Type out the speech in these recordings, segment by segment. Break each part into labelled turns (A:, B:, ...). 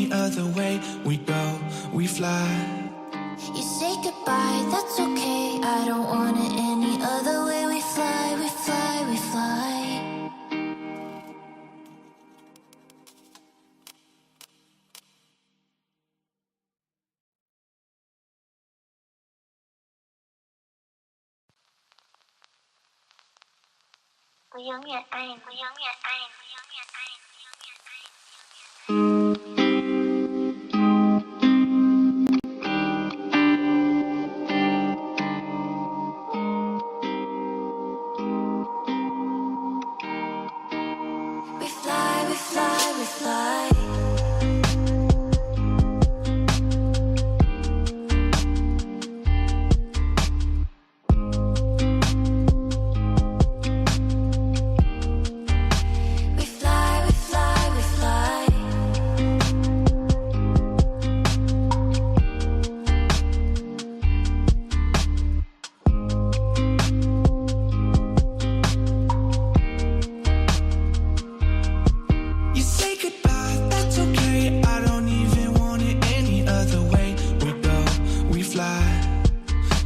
A: any other way. We go, we fly.
B: You say goodbye, that's okay. I don't want it any other way. We fly, we fly, we fly. We fly, we fly, we fly. We fly, we fly, we fly.
A: You say goodbye, that's okay. I don't even want it any other way. We go, we fly.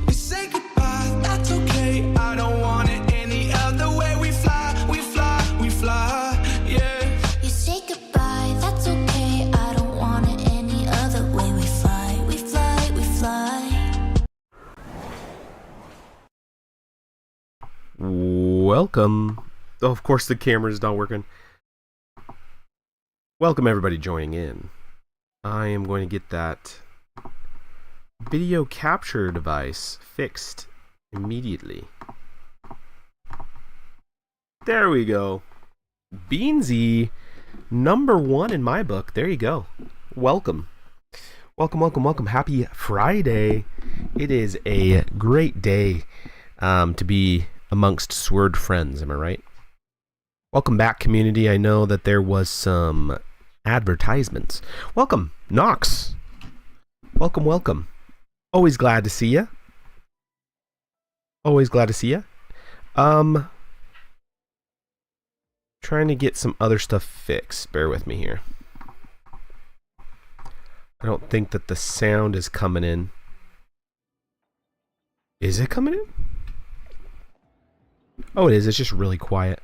A: You say goodbye, that's okay. I don't want it any other way. We fly, we fly, we fly. Yeah.
B: You say goodbye, that's okay. I don't want it any other way. We fly, we fly, we fly.
C: Welcome. Oh, of course the camera's not working. Welcome everybody joining in. I am going to get that video capture device fixed immediately. There we go. Beansy, #1 in my book. There you go. Welcome. Welcome, welcome, welcome. Happy Friday. It is a great day to be amongst Sword friends, am I right? Welcome back, community. I know that there was some advertisements. Welcome, Knox. Welcome, welcome. Always glad to see you. Always glad to see you. Trying to get some other stuff fixed. Bear with me here. I don't think that the sound is coming in. Is it coming in? Oh, it is. It's just really quiet.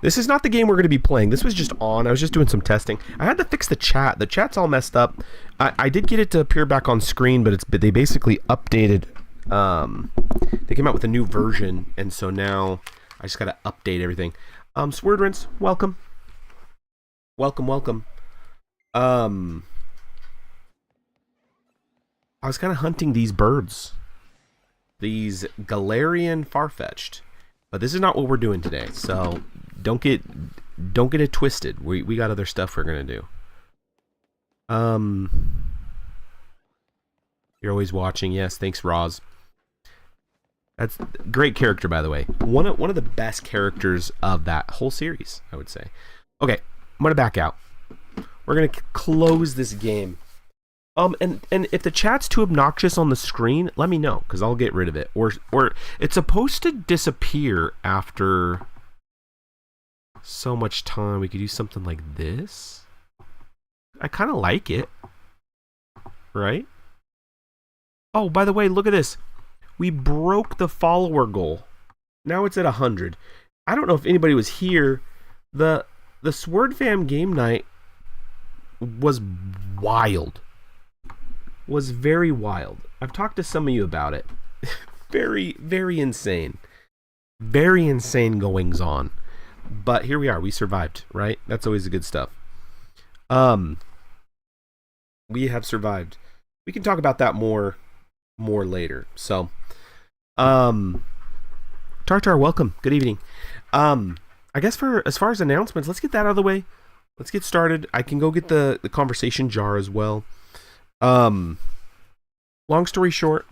C: This is not the game we're going to be playing. This was just on. I was just doing some testing. I had to fix the chat. The chat's all messed up. I did get it to appear back on screen, but they basically updated. They came out with a new version, and so now I just got to update everything. Swordrince, welcome. Welcome, welcome. I was kind of hunting these birds. These Galarian Farfetch'd. But this is not what we're doing today, so don't get it twisted. We got other stuff we're gonna do. You're always watching. Yes, thanks, Roz. That's a great character, by the way. One of the best characters of that whole series, I would say. Okay, I'm gonna back out. We're gonna close this game. And if the chat's too obnoxious on the screen, let me know, because I'll get rid of it. Or it's supposed to disappear after so much time. We could do something like this. I kind of like it. Right? Oh, by the way, look at this. We broke the follower goal. Now it's at 100. I don't know if anybody was here. The Sword Fam game night was wild. Was very wild. I've talked to some of you about it. Very, very insane. Very insane goings on. But here we are. We survived, right? That's always the good stuff. We have survived. We can talk about that more later. So, Tartar, welcome. Good evening. I guess as far as announcements, let's get that out of the way. Let's get started. I can go get the conversation jar as well. Long story short,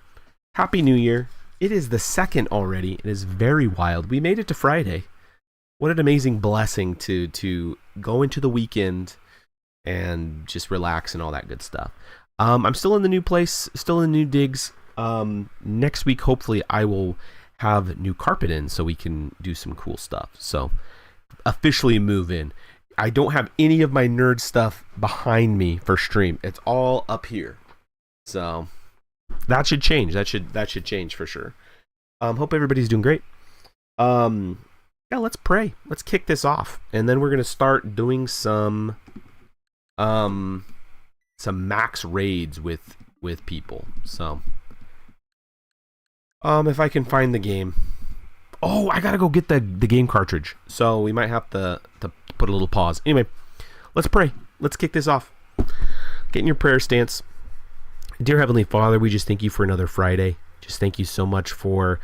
C: Happy New Year. It is the 2nd already. It is very wild. We made it to Friday. What an amazing blessing to go into the weekend and just relax and all that good stuff. I'm still in the new place, still in new digs. Next week, hopefully, I will have new carpet in so we can do some cool stuff. So, officially move in. I don't have any of my nerd stuff behind me for stream. It's all up here. So that should change. That should change for sure. Hope everybody's doing great. Yeah, let's pray. Let's kick this off, and then we're gonna start doing some max raids with people. So, if I can find the game. Oh, I gotta go get the game cartridge. So we might have to put a little pause. Anyway, let's pray. Let's kick this off. Get in your prayer stance. Dear Heavenly Father, we just thank you for another Friday. Just thank you so much for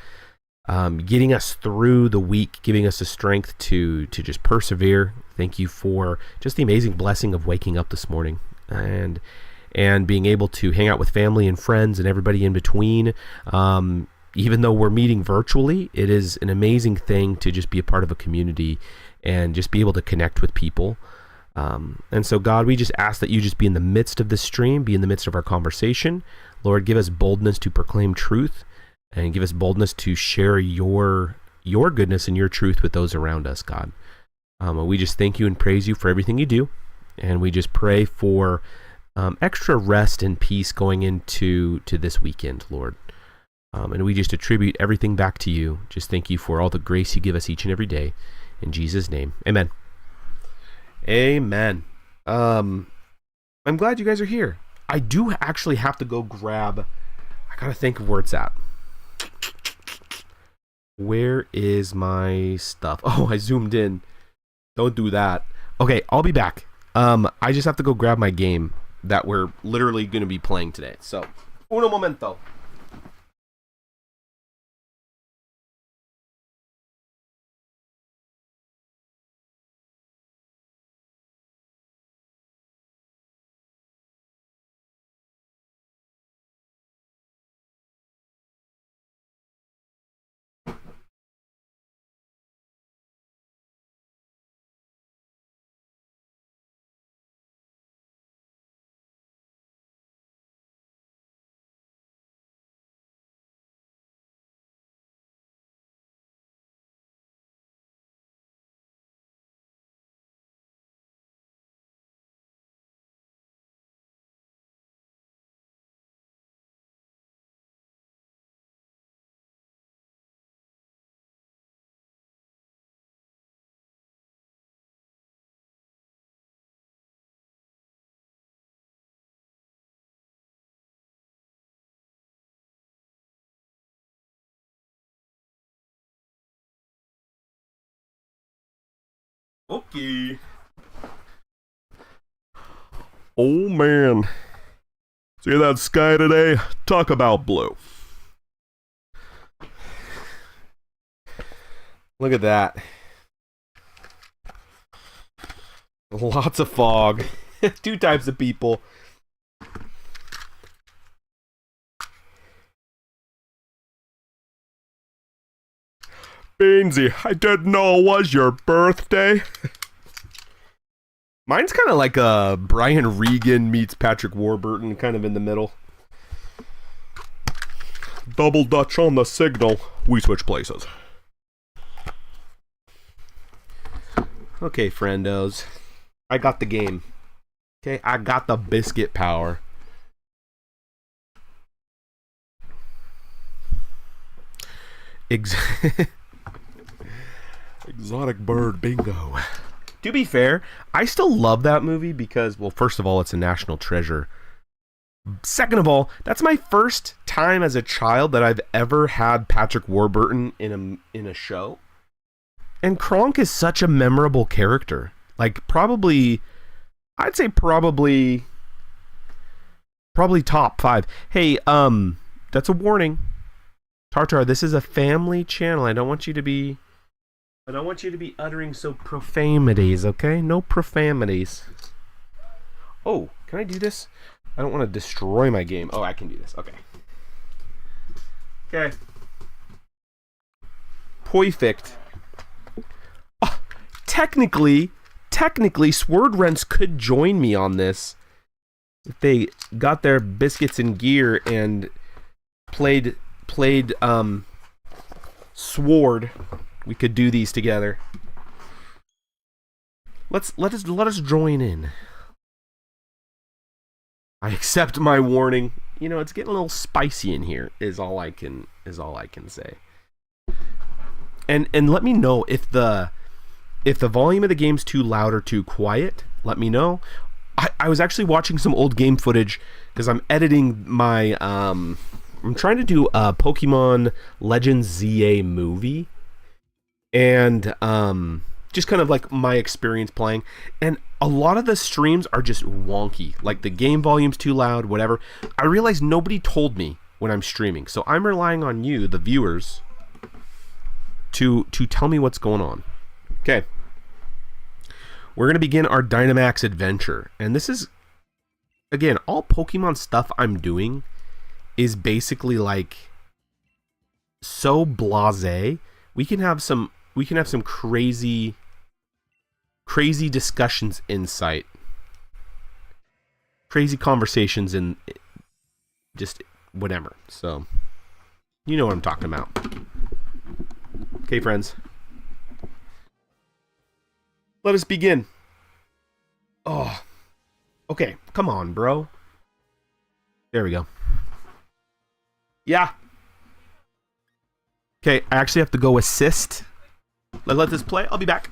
C: getting us through the week, giving us the strength to just persevere. Thank you for just the amazing blessing of waking up this morning and being able to hang out with family and friends and everybody in between. Even though we're meeting virtually, it is an amazing thing to just be a part of a community and just be able to connect with people. And so, God, we just ask that you just be in the midst of this stream, be in the midst of our conversation. Lord, give us boldness to proclaim truth and give us boldness to share your goodness and your truth with those around us, God. We just thank you and praise you for everything you do. And we just pray for extra rest and peace going into this weekend, Lord. And we just attribute everything back to you. Just thank you for all the grace you give us each and every day. In Jesus' name, amen. Amen. I'm glad you guys are here. I do actually have to go grab... I gotta think of where it's at. Where is my stuff? Oh, I zoomed in. Don't do that. Okay, I'll be back. I just have to go grab my game that we're literally going to be playing today. So, uno momento. Okay. Oh man. See that sky today? Talk about blue. Look at that. Lots of fog. Two types of people. Beansy, I didn't know it was your birthday. Mine's kind of like a Brian Regan meets Patrick Warburton, kind of in the middle. Double Dutch on the signal. We switch places. Okay, friendos. I got the game. Okay, I got the biscuit power. Exotic bird bingo. To be fair, I still love that movie because, well, first of all, it's a national treasure. Second of all, that's my first time as a child that I've ever had Patrick Warburton in a show. And Kronk is such a memorable character. Like, I'd say probably top 5. Hey, that's a warning. Tartar, this is a family channel. I don't want you to be uttering so profanities, okay? No profanities. Oh, can I do this? I don't want to destroy my game. Oh, I can do this. Okay. Okay. Perfect. Oh, technically, Sword Rents could join me on this if they got their biscuits in gear and played Sword. We could do these together. Let us join in. I accept my warning. You know, it's getting a little spicy in here. Is all I can say. And let me know if the volume of the game's too loud or too quiet. Let me know. I was actually watching some old game footage because I'm editing my I'm trying to do a Pokemon Legends ZA movie, and just kind of like my experience playing, and a lot of the streams are just wonky, like the game volume's too loud, whatever. I realize nobody told me when I'm streaming, so I'm relying on you, the viewers, to tell me what's going on. Okay, we're gonna begin our Dynamax adventure, and this is, again, all Pokemon stuff I'm doing is basically like so blasé. We can have some crazy discussions, insight, crazy conversations, and just whatever. So you know what I'm talking about. Okay, friends, let us begin. Oh, okay, come on, bro. There we go. Yeah. Okay, I actually have to go assist. Let this play. I'll be back.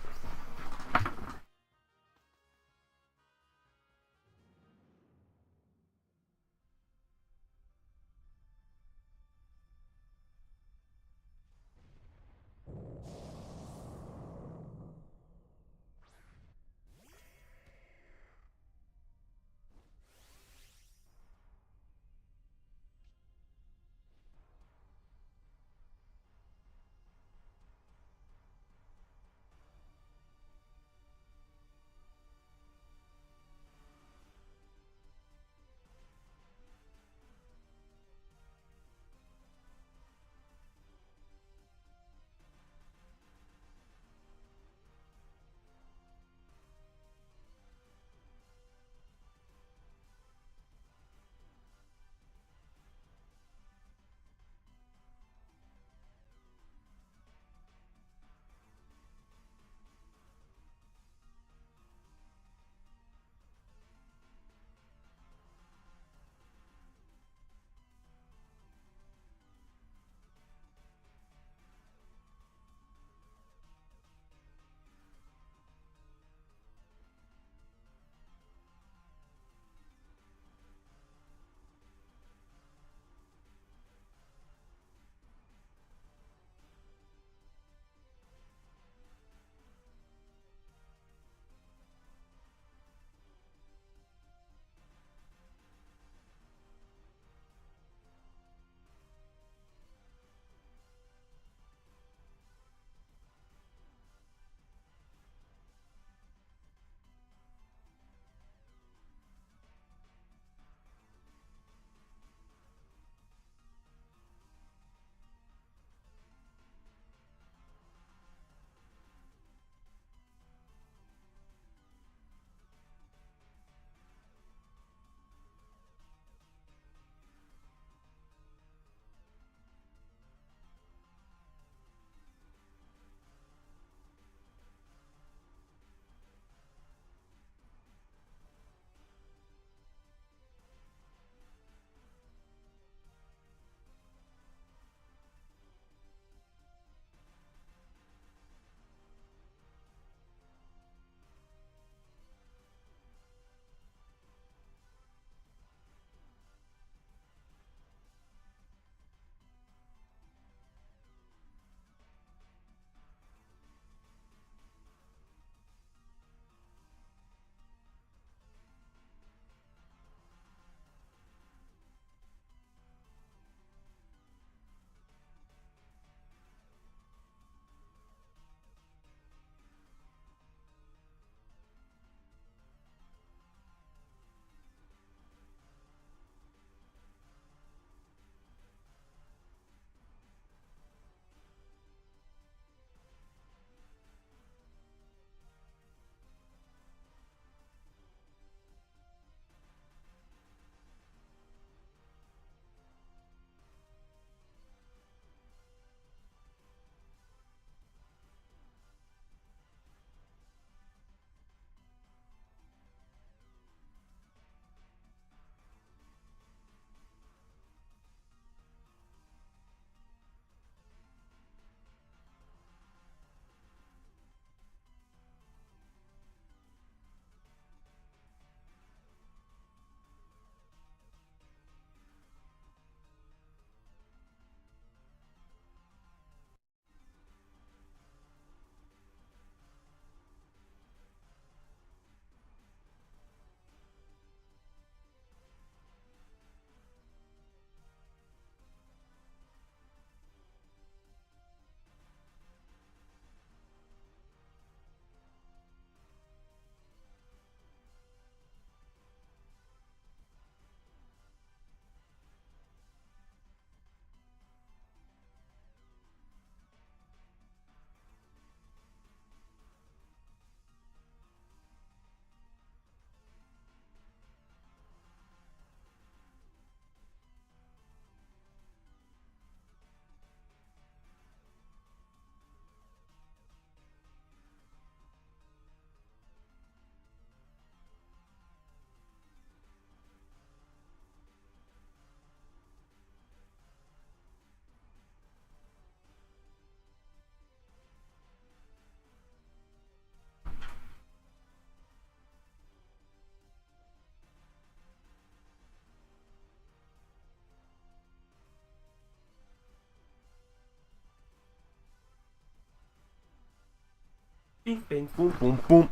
C: Bing, bang, boom, boom, boom.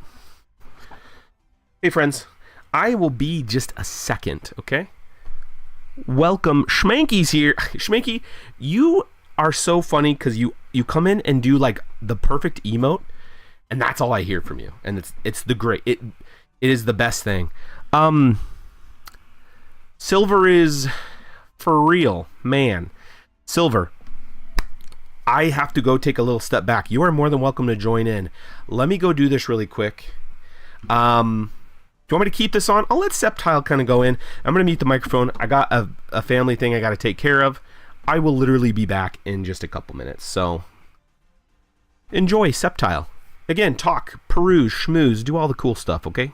C: Hey, friends. I will be just a second, okay? Welcome. Schmanky's here. Schmanky, you are so funny because you come in and do like the perfect emote, and that's all I hear from you. And it's the great. It is the best thing. Silver is for real, man. Silver, I have to go take a little step back. You are more than welcome to join in. Let me go do this really quick. Do you want me to keep this on? I'll let Septile kind of go in. I'm going to mute the microphone. I got a family thing I got to take care of. I will literally be back in just a couple minutes. So enjoy, Septile. Again, talk, peruse, schmooze, do all the cool stuff, okay?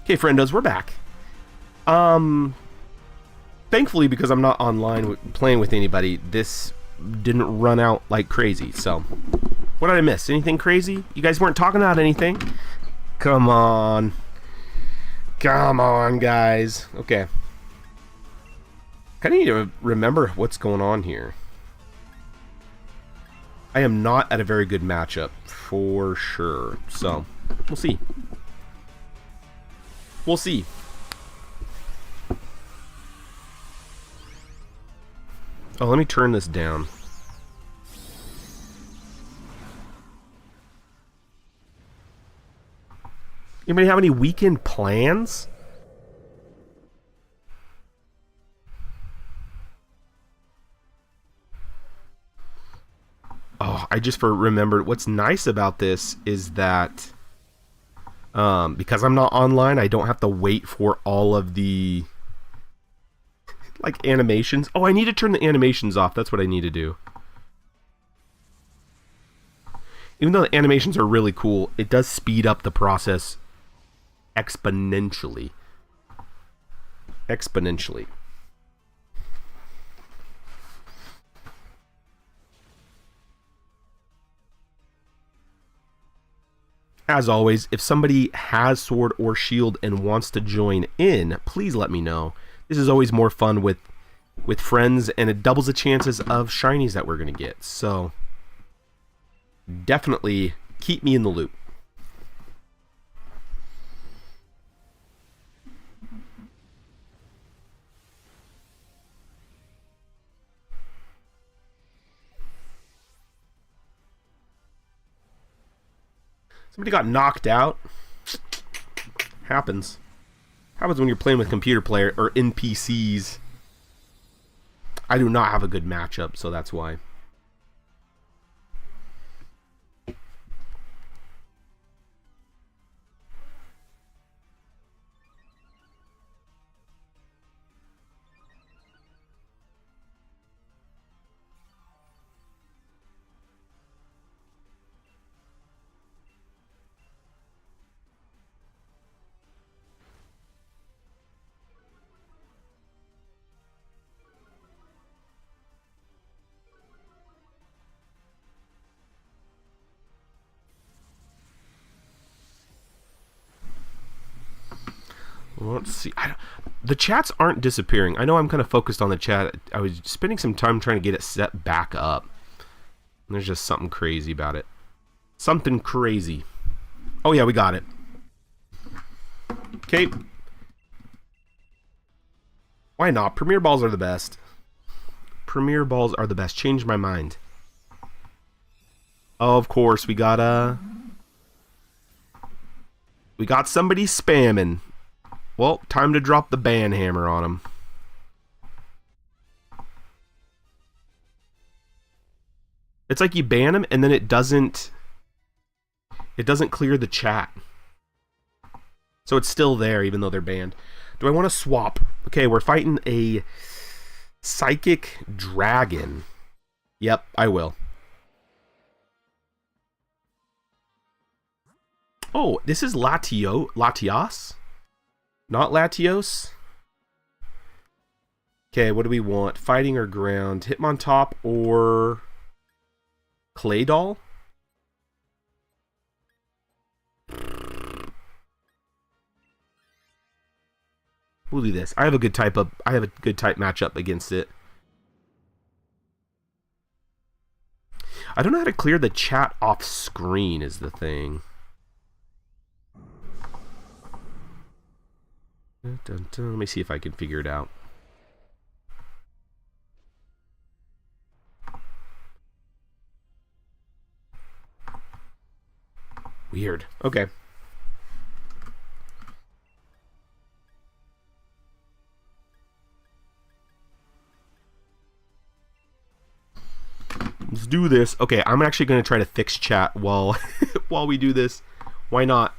C: Okay, friendos, we're back. Thankfully, because I'm not online playing with anybody, this didn't run out like crazy. So, what did I miss? Anything crazy? You guys weren't talking about anything? Come on. Come on, guys. Okay. Kind of need to remember what's going on here. I am not at a very good matchup, for sure. So, we'll see. We'll see. Oh, let me turn this down. Anybody have any weekend plans? Oh, I just remembered what's nice about this is that because I'm not online, I don't have to wait for all of the like animations. Oh, I need to turn the animations off. That's what I need to do. Even though the animations are really cool, it does speed up the process exponentially. Exponentially. As always, if somebody has sword or shield and wants to join in, please let me know. This is always more fun with friends, and it doubles the chances of shinies that we're going to get. So, definitely keep me in the loop. Somebody got knocked out. Happens. Happens when you're playing with computer player or NPCs. I do not have a good matchup, so that's why. Let's see. The chats aren't disappearing. I know I'm kind of focused on the chat. I was spending some time trying to get it set back up. And there's just something crazy about it. Something crazy. Oh yeah, we got it. Okay. Why not? Premier balls are the best. Premier balls are the best. Changed my mind. Oh, of course, we got somebody spamming. Well, time to drop the ban hammer on him. It's like you ban him and then it doesn't clear the chat. So it's still there even though they're banned. Do I want to swap? Okay, we're fighting a psychic dragon. Yep, I will. Oh, this is Latios? Not Latios? Okay, what do we want? Fighting or ground? Hitmontop or Claydol? We'll do this. I have a good type matchup against it. I don't know how to clear the chat off screen is the thing. Let me see if I can figure it out. Weird. Okay. Let's do this. Okay, I'm actually going to try to fix chat while while we do this. Why not?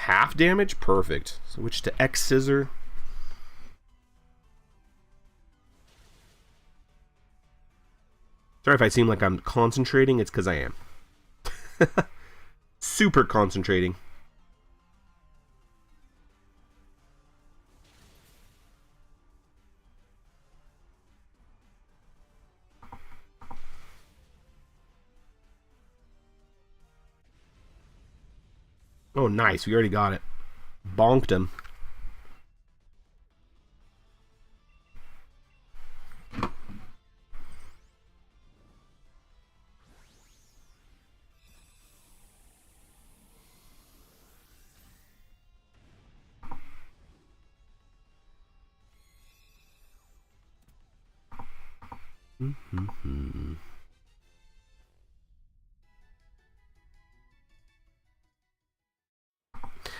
C: half damage? Perfect. Switch to X Scissor. Sorry if I seem like I'm concentrating. It's because I am. Super concentrating. Oh, nice. We already got it. Bonked him.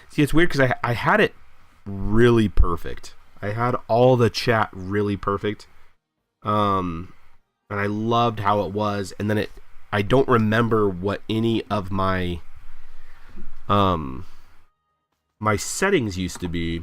C: See, it's weird because I had it really perfect. I had all the chat really perfect. And I loved how it was. And then I don't remember what any of my my settings used to be.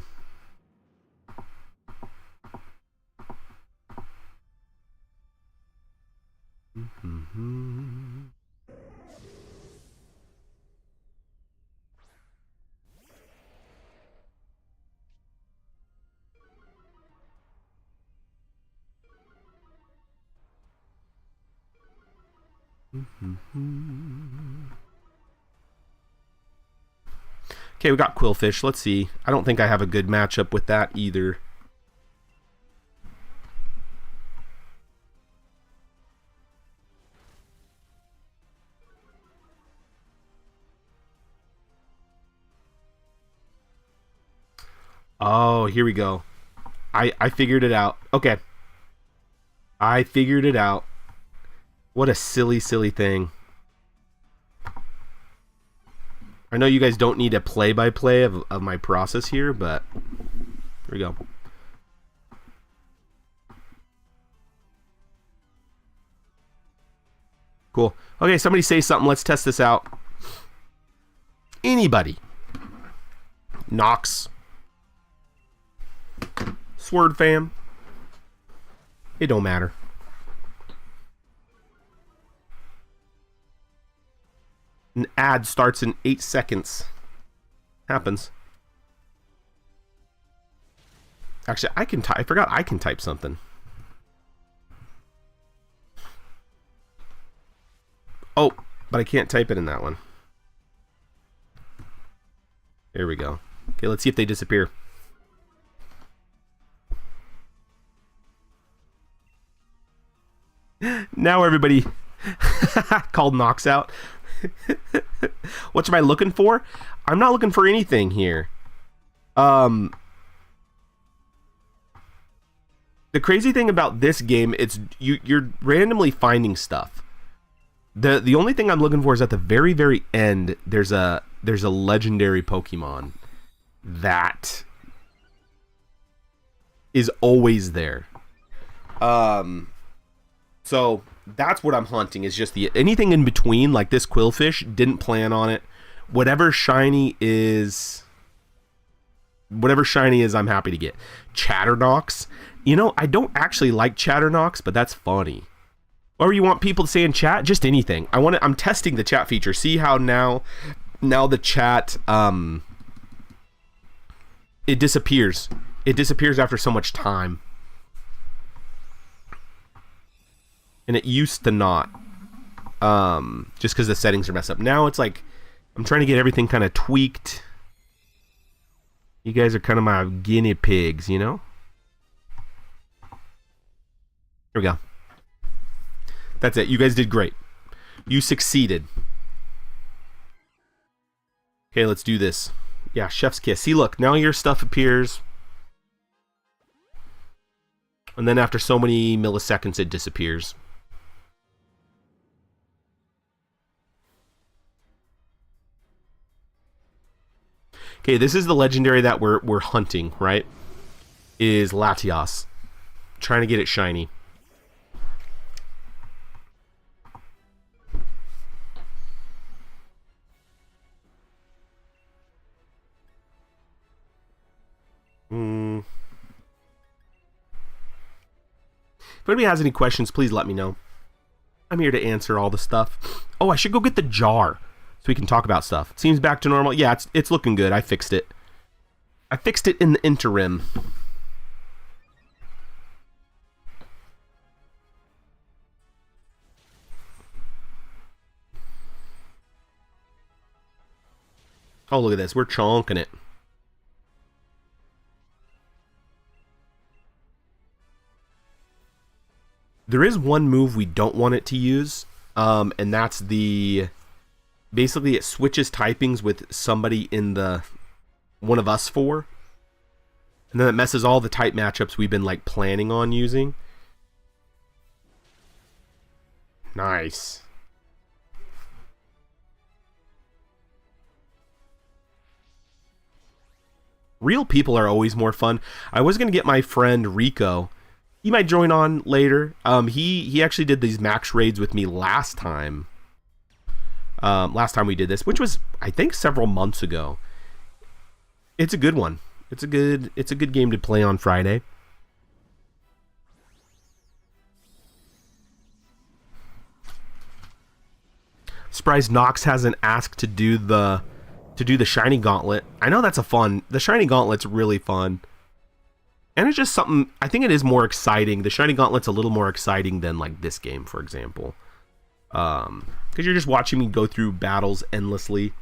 C: Okay, we got Quillfish. Let's see. I don't think I have a good matchup with that either. Oh, here we go. I figured it out. Okay. I figured it out. What a silly, silly thing. I know you guys don't need a play-by-play of my process here, but here we go. Cool. Okay, somebody say something. Let's test this out. Anybody. Nox. Sword fam. It don't matter. An ad starts in 8 seconds. Happens. Actually, I can type. I forgot I can type something. Oh, but I can't type it in that one. There we go. Okay, let's see if they disappear. Now everybody called Nox out. What am I looking for? I'm not looking for anything here. The crazy thing about this game, it's you're randomly finding stuff. The only thing I'm looking for is at the very, very end. There's a legendary Pokemon that is always there. So that's what I'm hunting, is just anything in between, like this Quillfish. Didn't plan on it. Whatever shiny is, I'm happy to get. Chatternox. You know, I don't actually like Chatternox, but that's funny. Or you want people to say in chat? Just anything. I'm testing the chat feature. See how now the chat it disappears. It disappears after so much time. And it used to not. Just because the settings are messed up. Now it's like I'm trying to get everything kind of tweaked. You guys are kind of my guinea pigs, you know? Here we go. That's it. You guys did great. You succeeded. Okay, let's do this. Yeah, chef's kiss. See, look, now your stuff appears. And then after so many milliseconds, it disappears. Okay, this is the legendary that we're hunting, right? Is Latios. Trying to get it shiny. If anybody has any questions, please let me know. I'm here to answer all the stuff. Oh, I should go get the jar so we can talk about stuff. It seems back to normal. Yeah, it's looking good. I fixed it. I fixed it in the interim. Oh, look at this. We're chonking it. There is one move we don't want it to use, and that's the... Basically, it switches typings with somebody in the... one of us four. And then it messes all the type matchups we've been, like, planning on using. Nice. Real people are always more fun. I was going to get my friend Rico. He might join on later. He actually did these max raids with me last time. Last time we did this, which was, I think, several months ago. It's a good one. It's a good game to play on Friday. Surprised Nox hasn't asked to do the shiny gauntlet. I know that's the shiny gauntlet's really fun. And it's just something, I think it is more exciting. The shiny gauntlet's a little more exciting than like this game, for example. Because you're just watching me go through battles endlessly.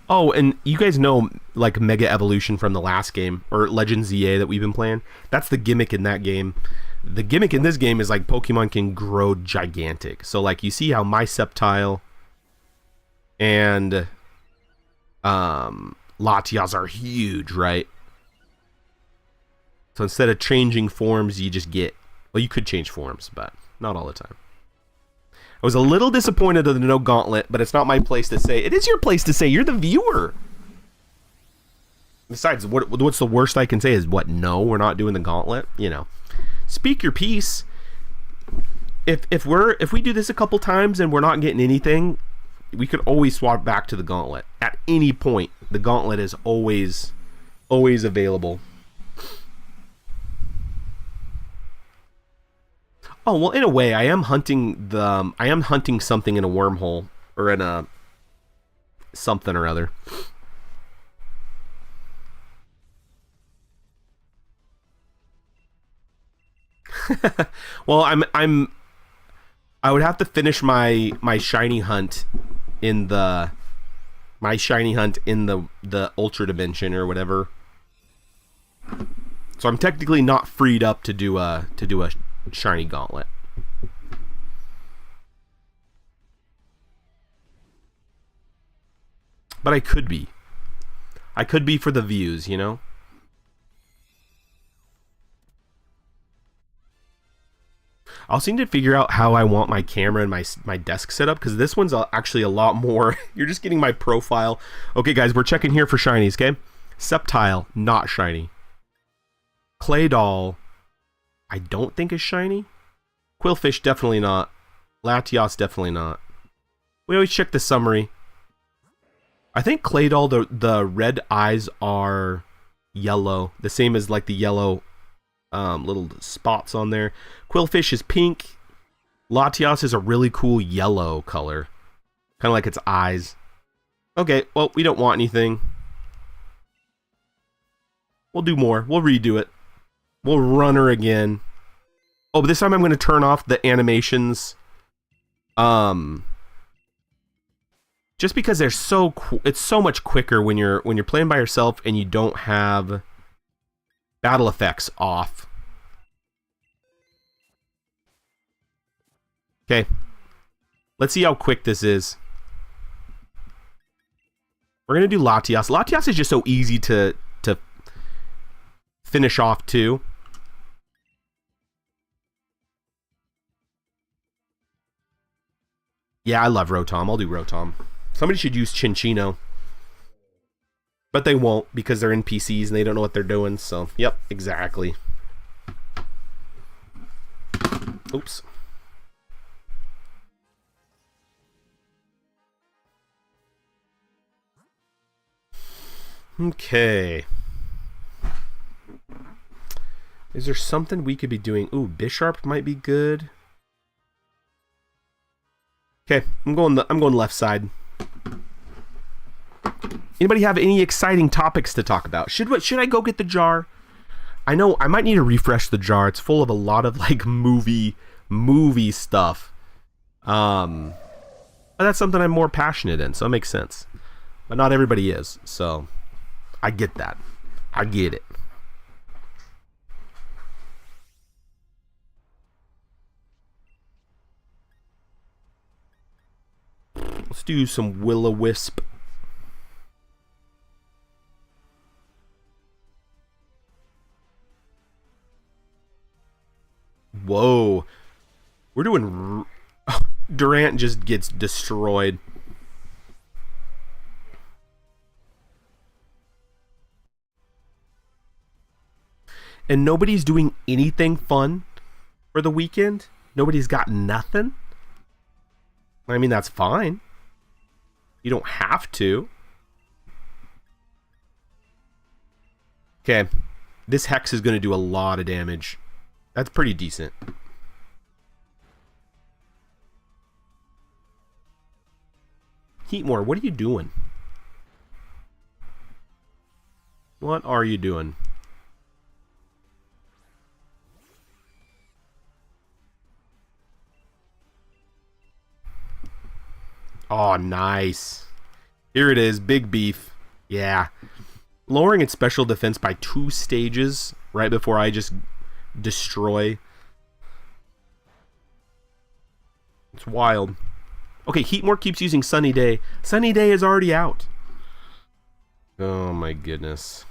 C: Oh, and you guys know, like, Mega Evolution from the last game, or Legends ZA that we've been playing? That's the gimmick in that game. The gimmick in this game is, like, Pokemon can grow gigantic. So, like, you see how my Sceptile and Latias are huge, right? So instead of changing forms, you just get... Well, you could change forms, but not all the time. I was a little disappointed in the no gauntlet, but it's not my place to say. It is your place to say. You're the viewer. Besides, what's the worst I can say is, what, no, we're not doing the gauntlet? You know. Speak your piece. If we do this a couple times and we're not getting anything, we could always swap back to the gauntlet. At any point, the gauntlet is always available. Oh, well, in a way, I am hunting something in a wormhole, or in a something or other. Well, I would have to finish my shiny hunt in the ultra dimension or whatever. So I'm technically not freed up to do a shiny gauntlet. But I could be for the views, you know. I'll need to figure out how I want my camera and my desk set up, because this one's actually a lot more. You're just getting my profile. Okay, guys, we're checking here for shinies, okay? Sceptile, not shiny. Claydol, I don't think is shiny. Quillfish, definitely not. Latias, definitely not. We always check the summary. I think Claydol, the red eyes are yellow. The same as like the yellow little spots on there. Quillfish is pink. Latias is a really cool yellow color. Kind of like its eyes. Okay, well, we don't want anything. We'll do more. We'll redo it. We'll run her again. Oh, but this time I'm going to turn off the animations. Just because they're it's so much quicker when you're playing by yourself and you don't have battle effects off. Okay. Let's see how quick this is. We're going to do Latias. Latias is just so easy to finish off too. Yeah, I love Rotom. I'll do Rotom. Somebody should use Chinchino. But they won't, because they're NPCs and they don't know what they're doing. So, yep, exactly. Oops. Okay. Is there something we could be doing? Ooh, Bisharp might be good. Okay, I'm going left side. Anybody have any exciting topics to talk about? Should I go get the jar? I know I might need to refresh the jar. It's full of a lot of like movie stuff. But that's something I'm more passionate in, so it makes sense. But not everybody is, so I get that. I get it. Let's do some will-o-wisp. Whoa. We're doing... Durant just gets destroyed. And nobody's doing anything fun for the weekend? Nobody's got nothing? I mean, that's fine. You don't have to. Okay. This Hex is going to do a lot of damage. That's pretty decent. Heatmore, what are you doing? What are you doing? Oh, nice. Here it is, big beef. Yeah. Lowering its special defense by 2 stages right before I just destroy. It's wild. Okay, Heatmore keeps using Sunny Day. Sunny Day is already out. Oh my goodness.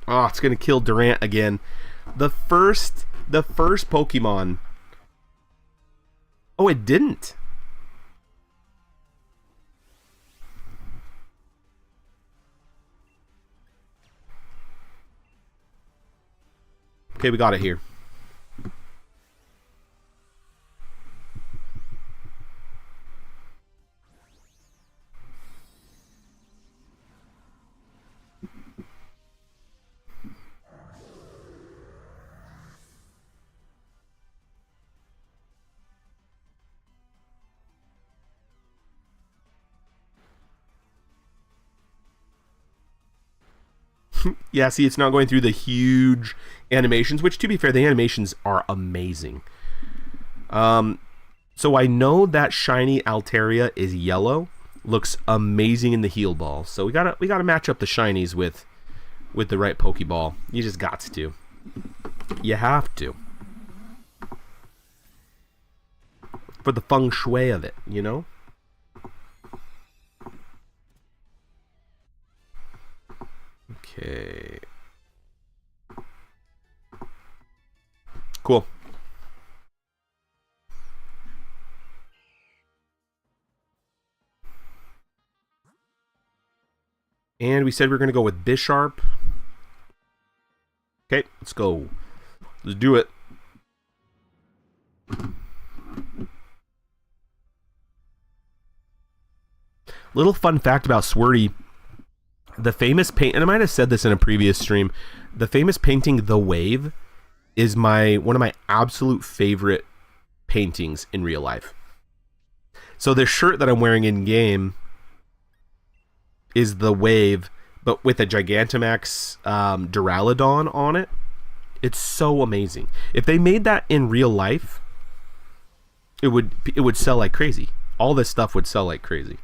C: Oh, it's gonna kill Durant again. The first Pokemon. Oh, it didn't. Okay, we got it here. Yeah, see, it's not going through the huge animations, which, to be fair, the animations are amazing. So I know that shiny Altaria is yellow. Looks amazing in the heal ball. So we gotta match up the shinies with the right Pokeball. You just got to. You have to. For the feng shui of it, you know? Okay. Cool. And we said we are going to go with Bisharp. Okay, let's go. Let's do it. Little fun fact about Swirty. The famous paint, and I might have said this in a previous stream, the famous painting The Wave is one of my absolute favorite paintings in real life. So this shirt that I'm wearing in game is The Wave, but with a Gigantamax Duraludon on it. It's so amazing. If they made that in real life, it would sell like crazy. All this stuff would sell like crazy.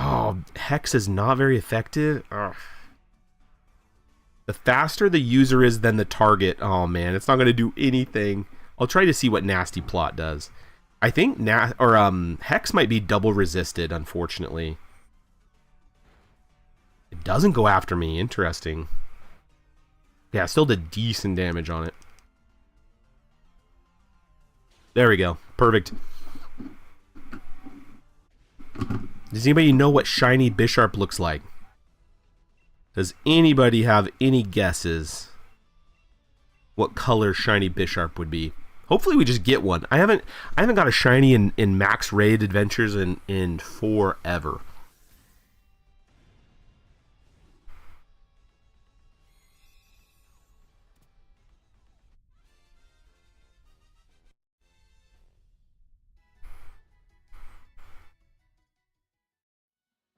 C: Oh, Hex is not very effective. Ugh. The faster the user is than the target. Oh man, it's not going to do anything. I'll try to see what Nasty Plot does. I think Hex might be double resisted, unfortunately. It doesn't go after me. Interesting. Yeah, still did decent damage on it. There we go. Perfect. Does anybody know what shiny Bisharp looks like? Does anybody have any guesses what color shiny Bisharp would be? Hopefully we just get one. I haven't got a shiny in Max Raid Adventures in forever.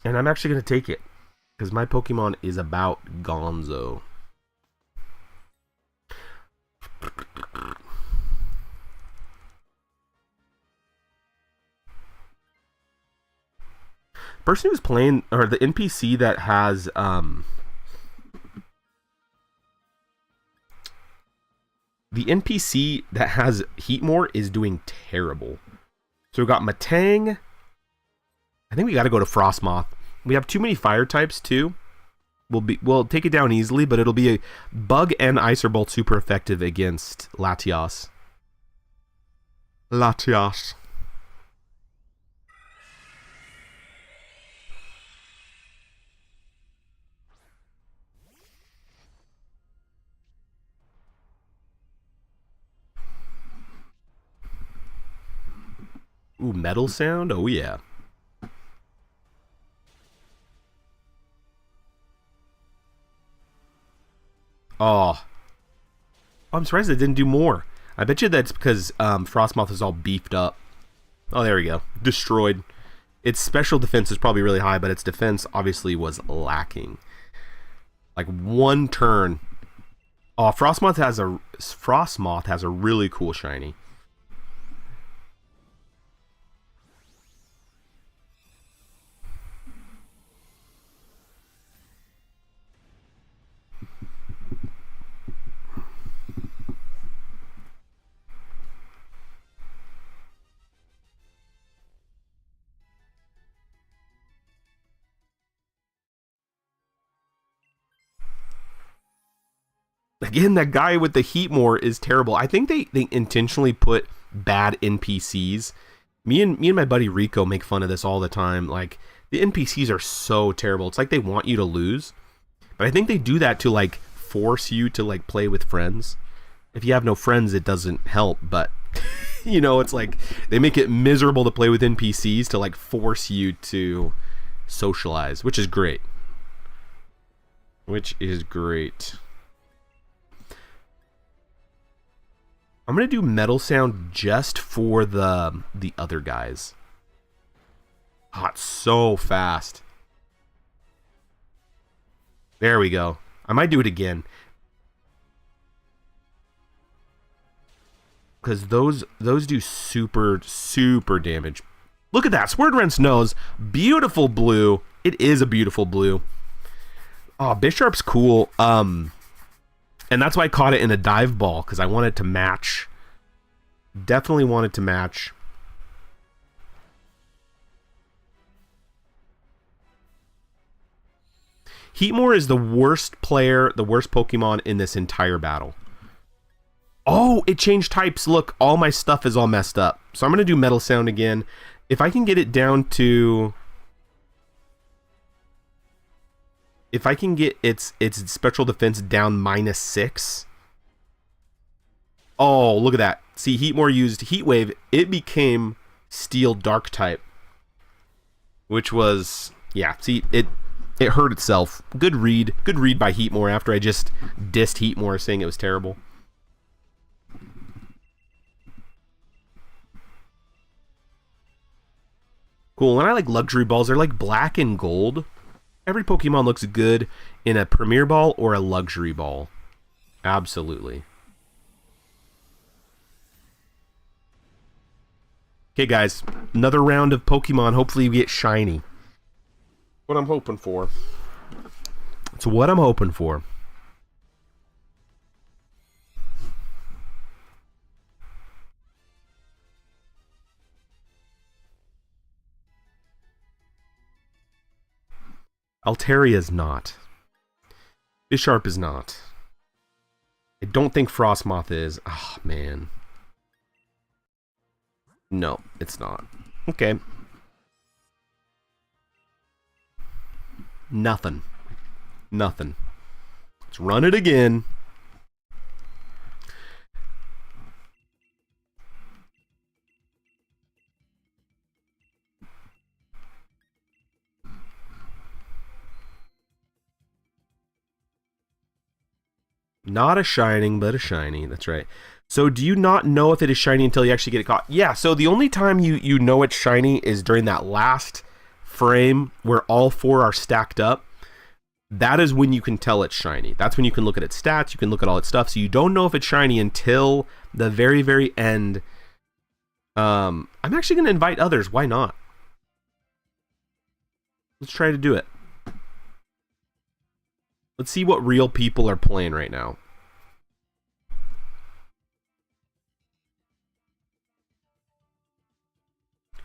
C: And I'm actually going to take it, because my Pokemon is about Gonzo. Person who's playing, or the NPC that has, the NPC that has Heatmore is doing terrible. So we got Matang. I think we got to go to Frostmoth. We have too many fire types too. We'll take it down easily, but it'll be a Bug and Icer Bolt super effective against Latias. Latias. Ooh, metal sound? Oh yeah. Oh. I'm surprised it didn't do more. I bet you that's because Frostmoth is all beefed up. Oh, there we go. Destroyed. Its special defense is probably really high, but its defense obviously was lacking. Like one turn. Oh, Frostmoth has a really cool shiny. Again, that guy with the Heatmore is terrible. I think they intentionally put bad NPCs. Me and my buddy Rico make fun of this all the time. Like, the NPCs are so terrible. It's like they want you to lose. But I think they do that to, like, force you to, like, play with friends. If you have no friends, it doesn't help. But, you know, it's like they make it miserable to play with NPCs to, like, force you to socialize, which is great. Which is great. I'm going to do metal sound just for the other guys. Oh, it's so fast. There we go. I might do it again. Because those do super, super damage. Look at that. Swordwrench nose. Beautiful blue. It is a beautiful blue. Oh, Bisharp's cool. And that's why I caught it in a dive ball, because I wanted to match. Definitely wanted to match. Heatmore is the worst player, the worst Pokemon in this entire battle. Oh, it changed types. Look, all my stuff is all messed up. So I'm going to do Metal Sound again. If I can get it down to... If I can get its special defense down -6. Oh, look at that. See, Heatmore used Heat Wave. It became Steel Dark type. Which was... Yeah, see, it hurt itself. Good read. Good read by Heatmore after I just dissed Heatmore saying it was terrible. Cool, and I like luxury balls. They're like black and gold. Every Pokemon looks good in a Premier Ball or a Luxury Ball. Absolutely. Okay, guys. Another round of Pokemon. Hopefully we get shiny. What I'm hoping for. It's what I'm hoping for. Altaria is not. Bisharp is not. I don't think Frostmoth is. Oh, man. No, it's not. Okay. Nothing. Nothing. Let's run it again. Not a shining, but a shiny. That's right. So do you not know if it is shiny until you actually get it caught? Yeah, so the only time you know it's shiny is during that last frame where all 4 are stacked up. That is when you can tell it's shiny. That's when you can look at its stats, you can look at all its stuff. So you don't know if it's shiny until the very, very end. I'm actually going to invite others. Why not? Let's try to do it. Let's see what real people are playing right now.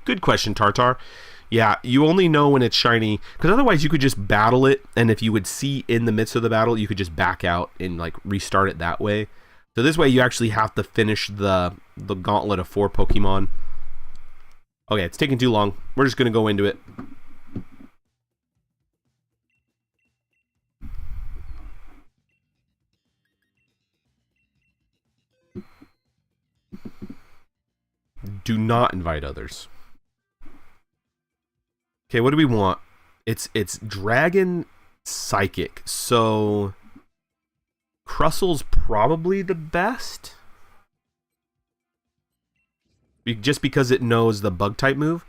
C: Good question, Tartar. Yeah, you only know when it's shiny, because otherwise you could just battle it, and if you would see in the midst of the battle, you could just back out and like restart it that way. So this way you actually have to finish the gauntlet of 4 Pokemon. Okay, it's taking too long. We're just going to go into it. Do not invite others. Okay, what do we want? It's Dragon Psychic. So Crustle's probably the best. Just because it knows the bug type move.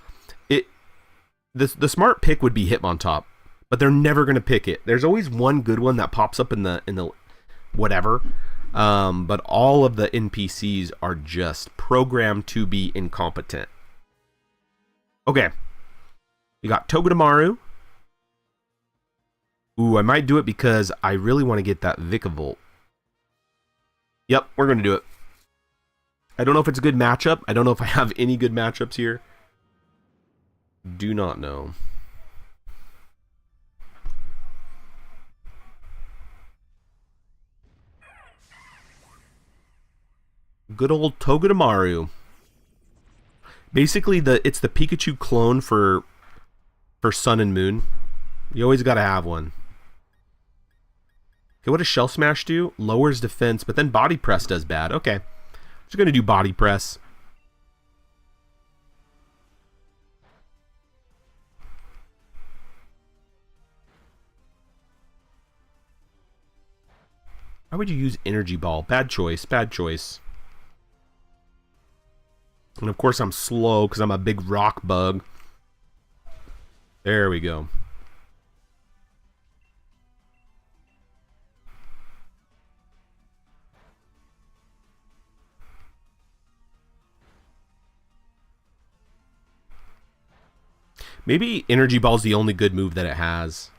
C: The smart pick would be Hitmontop, but they're never going to pick it. There's always one good one that pops up in the whatever. But all of the NPCs are just programmed to be incompetent. Okay. We got Togedemaru. Ooh, I might do it because I really want to get that Vikavolt. Yep, we're going to do it. I don't know if it's a good matchup. I don't know if I have any good matchups here. Do not know. Good old Togedemaru. Basically, it's the Pikachu clone for Sun and Moon. You always got to have one. Okay, what does Shell Smash do? Lowers defense, but then Body Press does bad. Okay. Just going to do Body Press. Why would you use Energy Ball? Bad choice. Bad choice. And of course I'm slow because I'm a big rock bug. There we go. Maybe Energy Ball's the only good move that it has.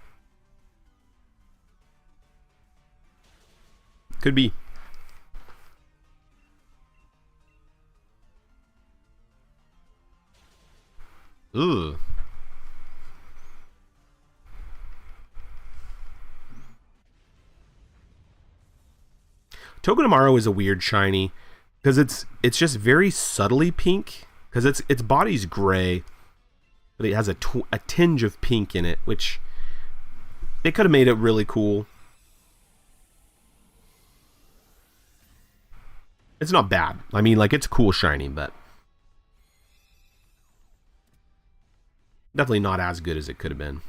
C: Could be. Ugh. Togedemaru is a weird shiny because it's just very subtly pink because its body's gray, but it has a tinge of pink in it, which they could have made it really cool. It's not bad. I mean, like, it's cool shiny, but definitely not as good as it could have been.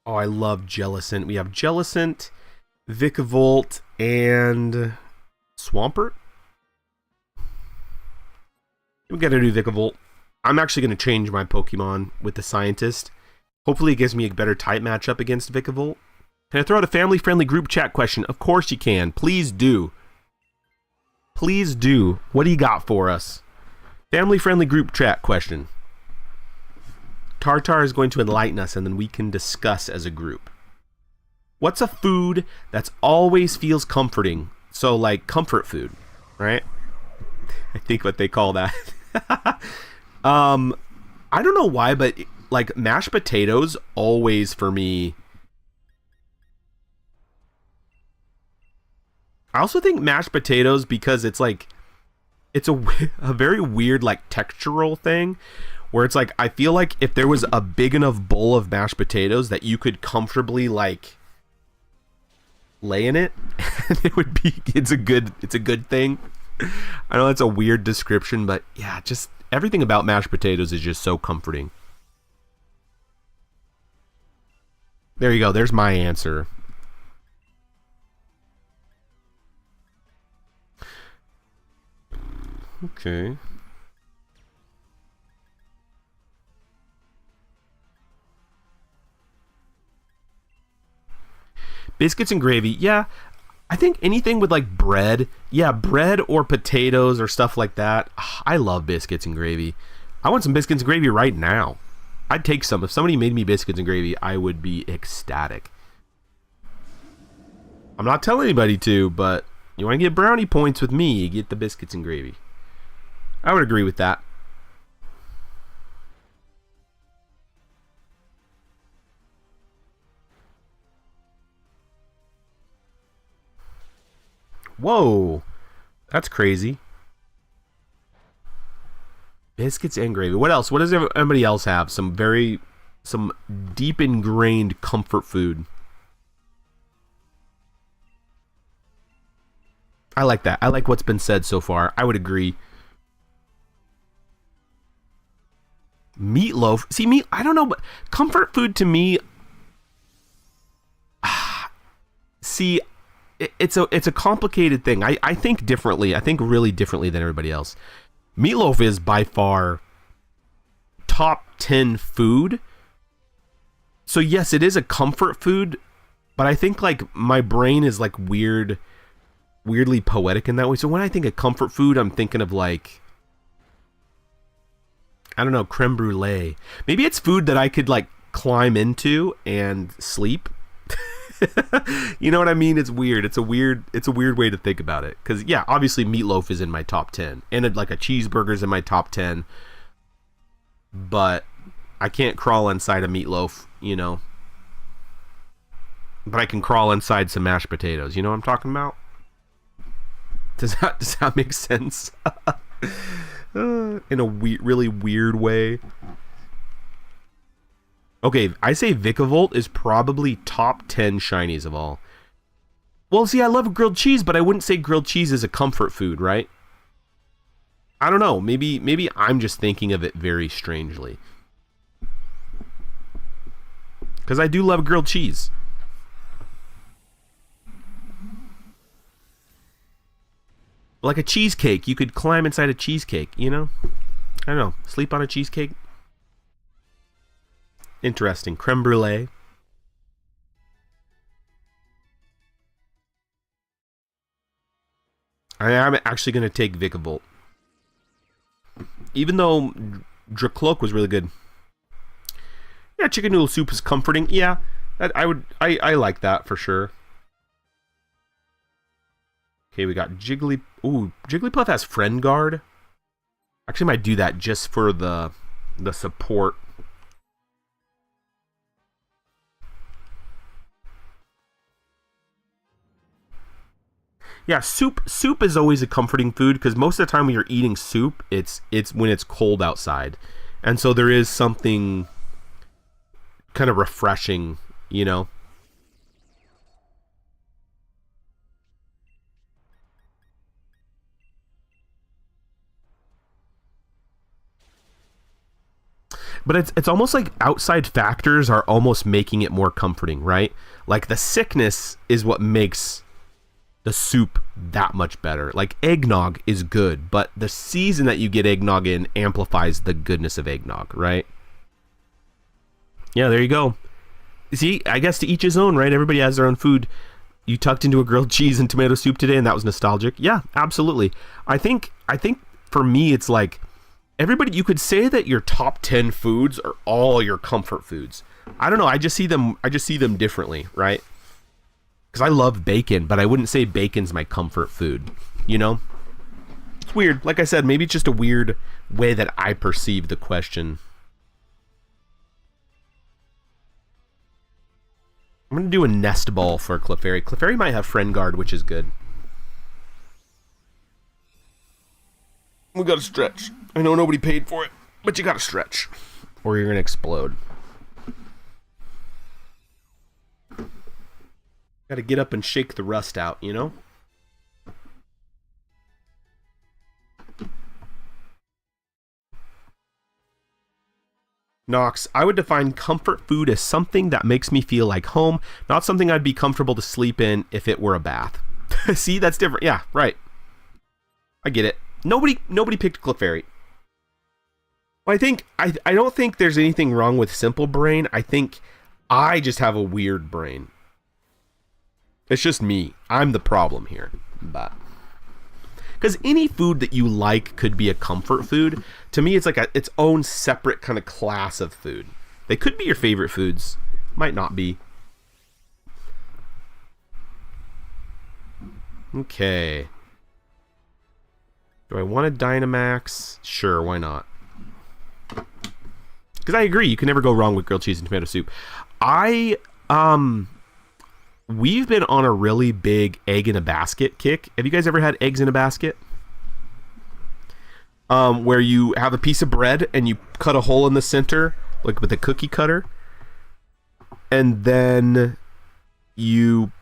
C: Oh, I love Jellicent. We have Jellicent, Vikavolt, and Swampert. We gotta do Vikavolt. I'm actually gonna change my Pokemon with the Scientist. Hopefully it gives me a better type matchup against Vikavolt. Can I throw out a family-friendly group chat question? Of course you can. Please do. Please do. What do you got for us? Family-friendly group chat question. Tartar is going to enlighten us, and then we can discuss as a group. What's a food that's always feels comforting? So like comfort food, right? I think what they call that. I don't know why, but like mashed potatoes always for me. I also think mashed potatoes because it's like it's a very weird like textural thing where it's like I feel like if there was a big enough bowl of mashed potatoes that you could comfortably like lay in it, it would be it's a good thing. I know that's a weird description, but yeah, just everything about mashed potatoes is just so comforting. There you go. There's my answer. Okay. Biscuits and gravy. Yeah. I think anything with like bread. Yeah, bread or potatoes or stuff like that. I love biscuits and gravy. I want some biscuits and gravy right now. I'd take some. If somebody made me biscuits and gravy, I would be ecstatic. I'm not telling anybody to, but you want to get brownie points with me, you get the biscuits and gravy. I would agree with that. Whoa, that's crazy. Biscuits and gravy. What else? What does everybody else have? Some deep ingrained comfort food. I like that. I like what's been said so far. I would agree. Meatloaf. See, I don't know, but comfort food to me. See, it's a complicated thing. I think differently. I think really differently than everybody else. Meatloaf is by far top 10 food. So yes, it is a comfort food, but I think like my brain is like weirdly poetic in that way. So when I think of comfort food, I'm thinking of like, I don't know, creme brulee. Maybe it's food that I could like climb into and sleep. You know what I mean? It's weird. It's a weird way to think about it. Because yeah, obviously meatloaf is in my top 10, and like a cheeseburger's in my top 10. But I can't crawl inside a meatloaf, you know. But I can crawl inside some mashed potatoes. You know what I'm talking about? Does that make sense? In a really weird way. Okay, I say Vicavolt is probably top 10 shinies of all. Well, see, I love grilled cheese, but I wouldn't say grilled cheese is a comfort food, right? I don't know. Maybe I'm just thinking of it very strangely. Because I do love grilled cheese. Like a cheesecake. You could climb inside a cheesecake, you know? I don't know. Sleep on a cheesecake? Interesting. Creme brulee. I'm actually going to take Vicavolt. Even though Dracloak was really good. Yeah, chicken noodle soup is comforting. Yeah, I like that for sure. Okay, we got Jiggly. Ooh, Jigglypuff has Friend Guard. Actually, might do that just for the support. Yeah, soup is always a comforting food because most of the time when you're eating soup, it's when it's cold outside. And so there is something kind of refreshing, you know. But it's almost like outside factors are almost making it more comforting, right? Like the sickness is what makes the soup that much better. Like eggnog is good, but the season that you get eggnog in amplifies the goodness of eggnog, right? Yeah, there you go. See, I guess to each his own, right? Everybody has their own food. You tucked into a grilled cheese and tomato soup today, and that was nostalgic. Yeah, absolutely. I think for me, it's like everybody. You could say that your top 10 foods are all your comfort foods. I don't know. I just see them differently, right? Because I love bacon, but I wouldn't say bacon's my comfort food. You know? It's weird. Like I said, maybe it's just a weird way that I perceive the question. I'm going to do a nest ball for Clefairy. Clefairy might have friend guard, which is good. We got to stretch. I know nobody paid for it, but you got to stretch. Or you're going to explode. Got to get up and shake the rust out, you know? Knox, I would define comfort food as something that makes me feel like home, not something I'd be comfortable to sleep in if it were a bath. See, that's different. Yeah, right. I get it. Nobody picked Clefairy. Well, I don't think there's anything wrong with Simple Brain. I think I just have a weird brain. It's just me. I'm the problem here. But because any food that you like could be a comfort food. To me, it's like its own separate kind of class of food. They could be your favorite foods. Might not be. Okay. Do I want a Dynamax? Sure, why not? Because I agree, you can never go wrong with grilled cheese and tomato soup. We've been on a really big egg in a basket kick. Have you guys ever had eggs in a basket? Where you have a piece of bread and you cut a hole in the center, like with a cookie cutter, and then you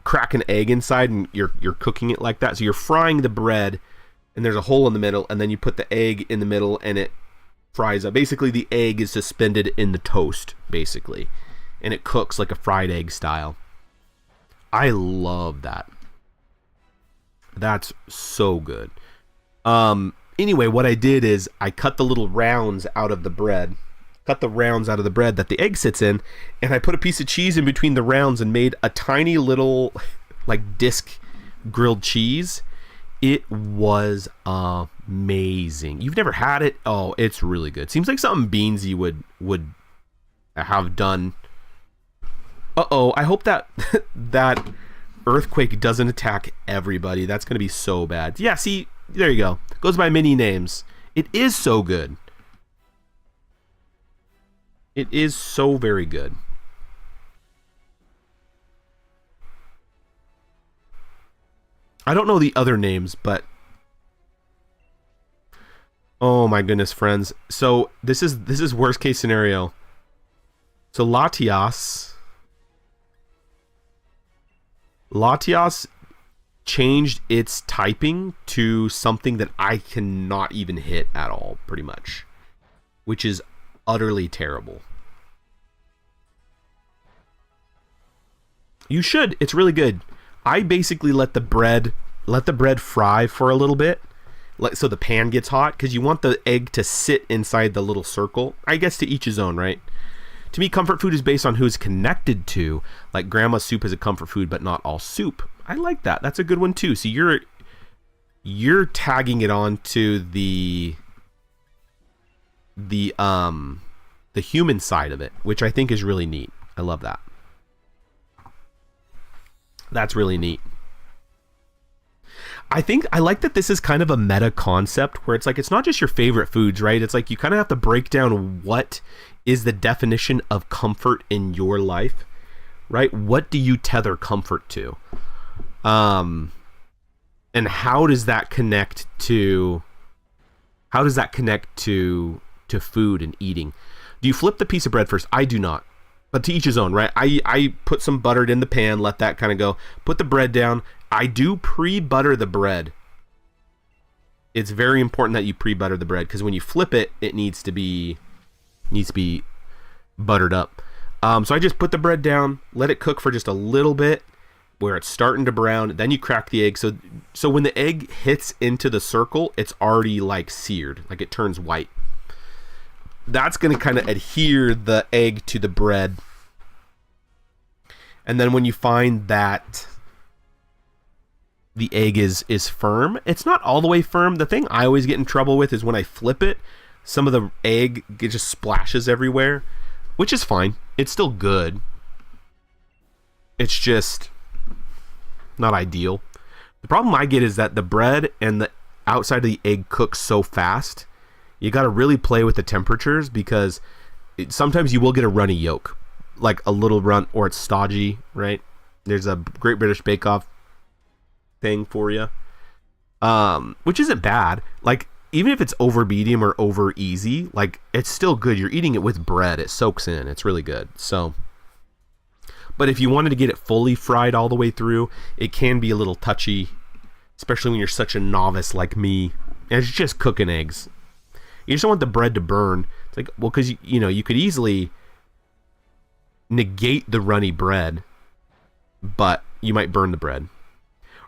C: crack an egg inside and you're cooking it like that. So you're frying the bread and there's a hole in the middle, and then you put the egg in the middle and it fries up. Basically, the egg is suspended in the toast, basically, and it cooks like a fried egg style. I love that. That's so good. Anyway, what I did is I cut the little rounds out of the bread. Cut the rounds out of the bread that the egg sits in, and I put a piece of cheese in between the rounds and made a tiny little, like, disc grilled cheese. It was amazing. You've never had it? Oh, it's really good. Seems like something Beansy would have done. Uh-oh, I hope that that earthquake doesn't attack everybody. That's going to be so bad. Yeah, see, there you go. Goes by many names. It is so good. It is so very good. I don't know the other names, but oh my goodness, friends. So this is worst case scenario. So Latias changed its typing to something that I cannot even hit at all, pretty much, which is utterly terrible. You should. It's really good. I basically let the bread fry for a little bit, so the pan gets hot, because you want the egg to sit inside the little circle. I guess to each his own, right? To me, comfort food is based on who's connected to. Like, grandma's soup is a comfort food, but not all soup. I like that. That's a good one too. So you're tagging it on to the human side of it, which I think is really neat. I love that. That's really neat. I like that this is kind of a meta concept where it's like, it's not just your favorite foods, right? It's like you kind of have to break down what is the definition of comfort in your life, right? What do you tether comfort to? And how does that connect to food and eating? Do you flip the piece of bread first? I do not. But to each his own, right? I put some butter in the pan, let that kind of go. Put the bread down. I do pre-butter the bread. It's very important that you pre-butter the bread, because when you flip it, it needs to be buttered up. So I just put the bread down, let it cook for just a little bit, where it's starting to brown. Then you crack the egg. So when the egg hits into the circle, it's already like seared, like it turns white. That's going to kind of adhere the egg to the bread. And then when you find that the egg is firm, it's not all the way firm. The thing I always get in trouble with is when I flip it, some of the egg just splashes everywhere, which is fine. It's still good. It's just, not ideal. The problem I get is that the bread and the outside of the egg cooks so fast. You got to really play with the temperatures because sometimes you will get a runny yolk, like a little run, or it's stodgy, right? There's a Great British Bake Off thing for you, which isn't bad. Like, even if it's over medium or over easy, like, it's still good. You're eating it with bread. It soaks in. It's really good. So, but if you wanted to get it fully fried all the way through, it can be a little touchy, especially when you're such a novice like me. And it's just cooking eggs. You just don't want the bread to burn. It's like, well, because, you know, you could easily negate the runny bread, but you might burn the bread.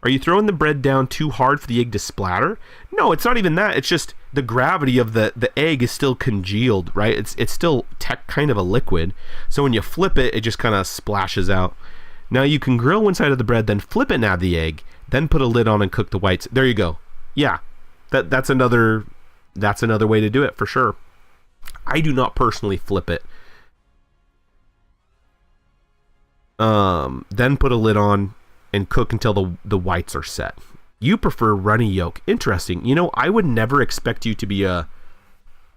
C: Are you throwing the bread down too hard for the egg to splatter? No, it's not even that. It's just the gravity of the egg is still congealed, right? It's still kind of a liquid. So when you flip it, it just kind of splashes out. Now you can grill one side of the bread, then flip it and add the egg, then put a lid on and cook the whites. There you go. Yeah, that's another way to do it for sure. I do not personally flip it. Then put a lid on and cook until the whites are set. You prefer runny yolk. Interesting. You know, I would never expect you to be a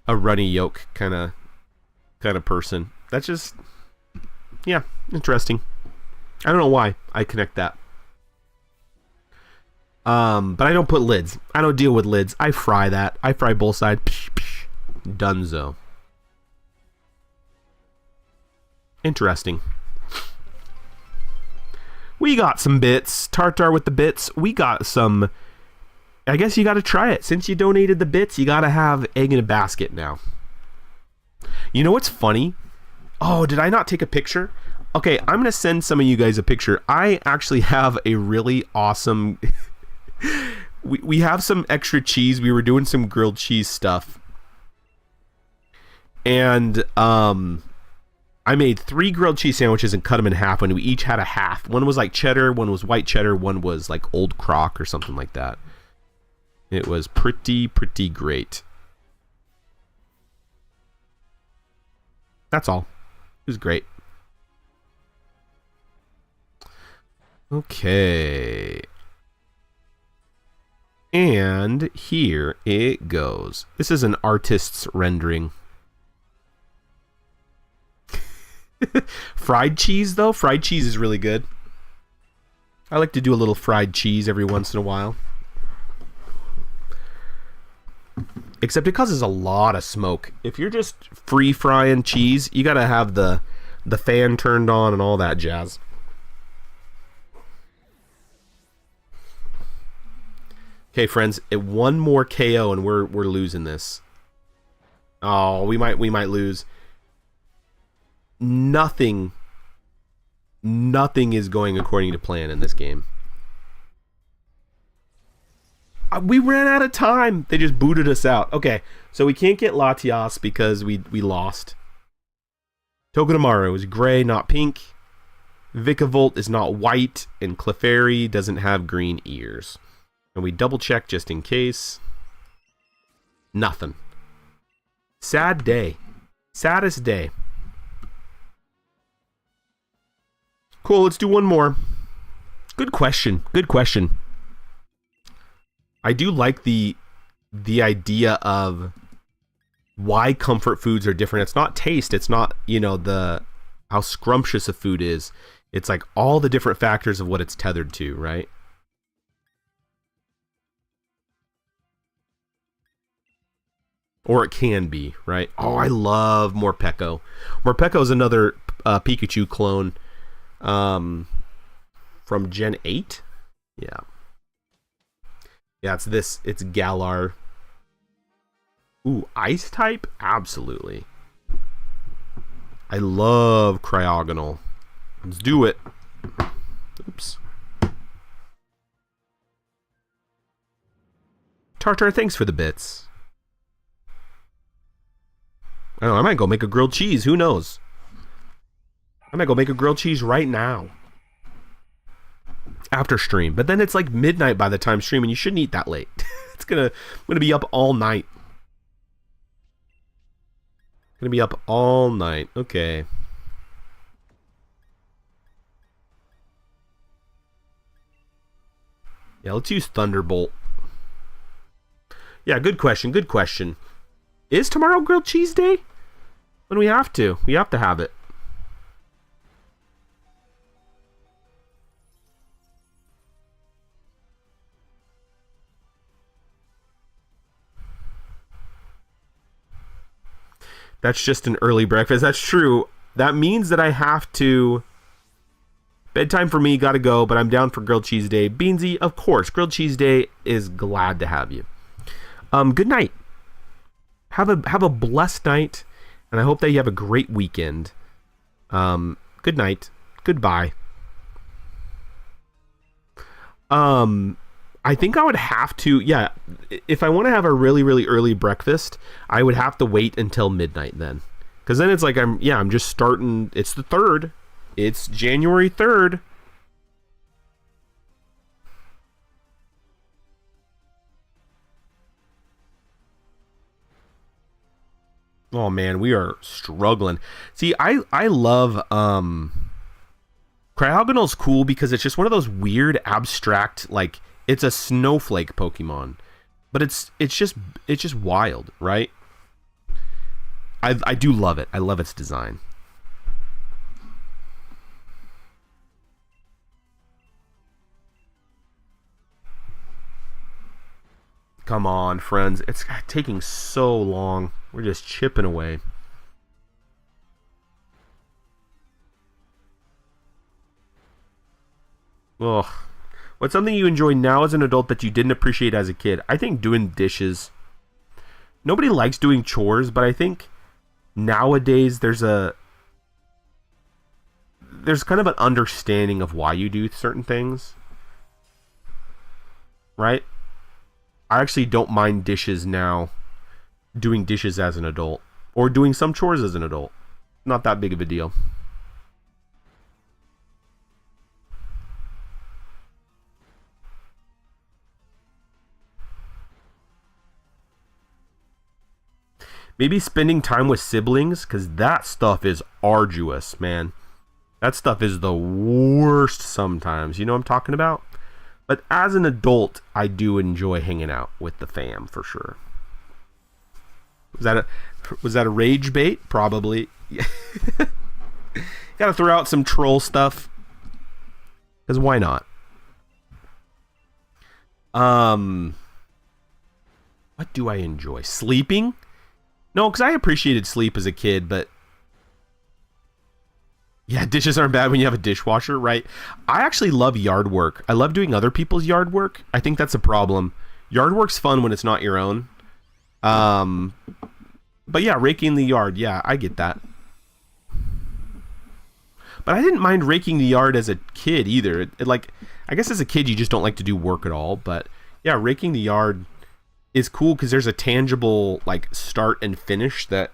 C: runny yolk kind of person. That's just, yeah, interesting. I don't know why I connect that. But I don't put lids. I don't deal with lids. I fry that. I fry both sides. Psh, psh. Dunzo. Interesting. We got some bits. Tartar with the bits. We got some. I guess you got to try it. Since you donated the bits, you got to have egg in a basket now. You know what's funny? Oh, did I not take a picture? Okay, I'm going to send some of you guys a picture. I actually have a really awesome... we have some extra cheese. We were doing some grilled cheese stuff. And I made 3 grilled cheese sandwiches and cut them in half, and we each had a half. One was like cheddar, one was white cheddar, one was like Old Crock or something like that. It was pretty great. That's all. It was great. Okay. And here it goes. This is an artist's rendering. Fried cheese, though. Fried cheese is really good. I like to do a little fried cheese every once in a while. Except it causes a lot of smoke. If you're just free frying cheese, you gotta have the fan turned on and all that jazz. Okay, friends, one more KO and we're losing this. Oh, we might lose. Nothing is going according to plan in this game. We ran out of time. They just booted us out. Okay, so we can't get Latias because we lost. Togedemaru is gray, not pink. Vikavolt is not white, and Clefairy doesn't have green ears. And we double check just in case. Nothing. Sad day. Saddest day. Cool, let's do one more. Good question. Good question. I do like the idea of why comfort foods are different. It's not taste. It's not, you know, how scrumptious a food is. It's like all the different factors of what it's tethered to, right? Or it can be, right? Oh, I love Morpeko. Morpeko is another Pikachu clone from Gen 8. Yeah. Yeah, it's Galar. Ooh, Ice type? Absolutely. I love Cryogonal. Let's do it. Oops. Tartar, thanks for the bits. I don't know, I might go make a grilled cheese. Who knows? I might go make a grilled cheese right now. After stream. But then it's like midnight by the time stream, and you shouldn't eat that late. I'm gonna be up all night. Gonna be up all night. Okay. Yeah, let's use Thunderbolt. Yeah, good question. Good question. Is tomorrow grilled cheese day? When we have to. We have to have it. That's just an early breakfast. That's true. That means that I have to... Bedtime for me, gotta go, but I'm down for grilled cheese day. Beansy, of course. Grilled cheese day is glad to have you. Good night. Have a blessed night, and I hope that you have a great weekend. Good night. Goodbye. I think I would have to, yeah, if I want to have a really, really early breakfast, I would have to wait until midnight then. Because then it's like, I'm just starting, it's the 3rd. It's January 3rd. Oh man, we are struggling. See, I love, Cryogonal's cool because it's just one of those weird, abstract, like, it's a snowflake Pokemon, but it's just wild, right? I do love it. I love its design. Come on, friends. It's taking so long. We're just chipping away. Ugh. What's something you enjoy now as an adult that you didn't appreciate as a kid? I think doing dishes. Nobody likes doing chores, but I think nowadays there's kind of an understanding of why you do certain things. Right? I actually don't mind dishes now, doing dishes as an adult, or doing some chores as an adult. Not that big of a deal. Maybe spending time with siblings, because that stuff is arduous, man. That stuff is the worst sometimes. You know what I'm talking about? But as an adult, I do enjoy hanging out with the fam, for sure. Was that a rage bait? Probably. Gotta throw out some troll stuff. Because why not? What do I enjoy? Sleeping? No, because I appreciated sleep as a kid, but yeah, dishes aren't bad when you have a dishwasher, right? I actually love yard work. I love doing other people's yard work. I think that's a problem. Yard work's fun when it's not your own. But yeah, raking the yard. Yeah, I get that. But I didn't mind raking the yard as a kid either. I guess as a kid you just don't like to do work at all. But yeah, raking the yard is cool because there's a tangible like start and finish that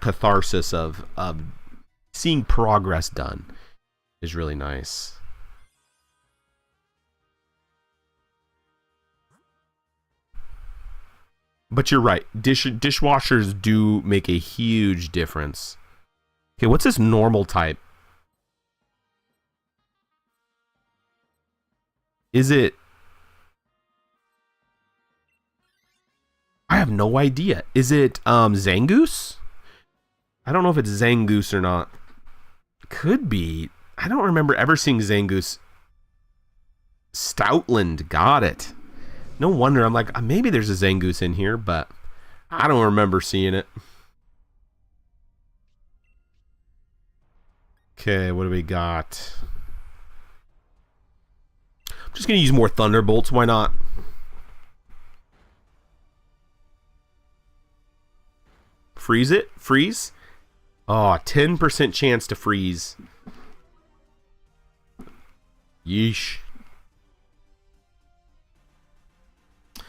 C: catharsis of seeing progress done is really nice. But you're right. Dishwashers do make a huge difference. Okay, what's this normal type? Is it... I have no idea. Is it Zangoose? I don't know if it's Zangoose or not. Could be. I don't remember ever seeing Zangoose. Stoutland. Got it. No wonder. I'm like, maybe there's a Zangoose in here, but I don't remember seeing it. Okay, what do we got? I'm just going to use more Thunderbolts. Why not? Freeze it? Freeze? Oh, 10% chance to freeze. Yeesh. I'm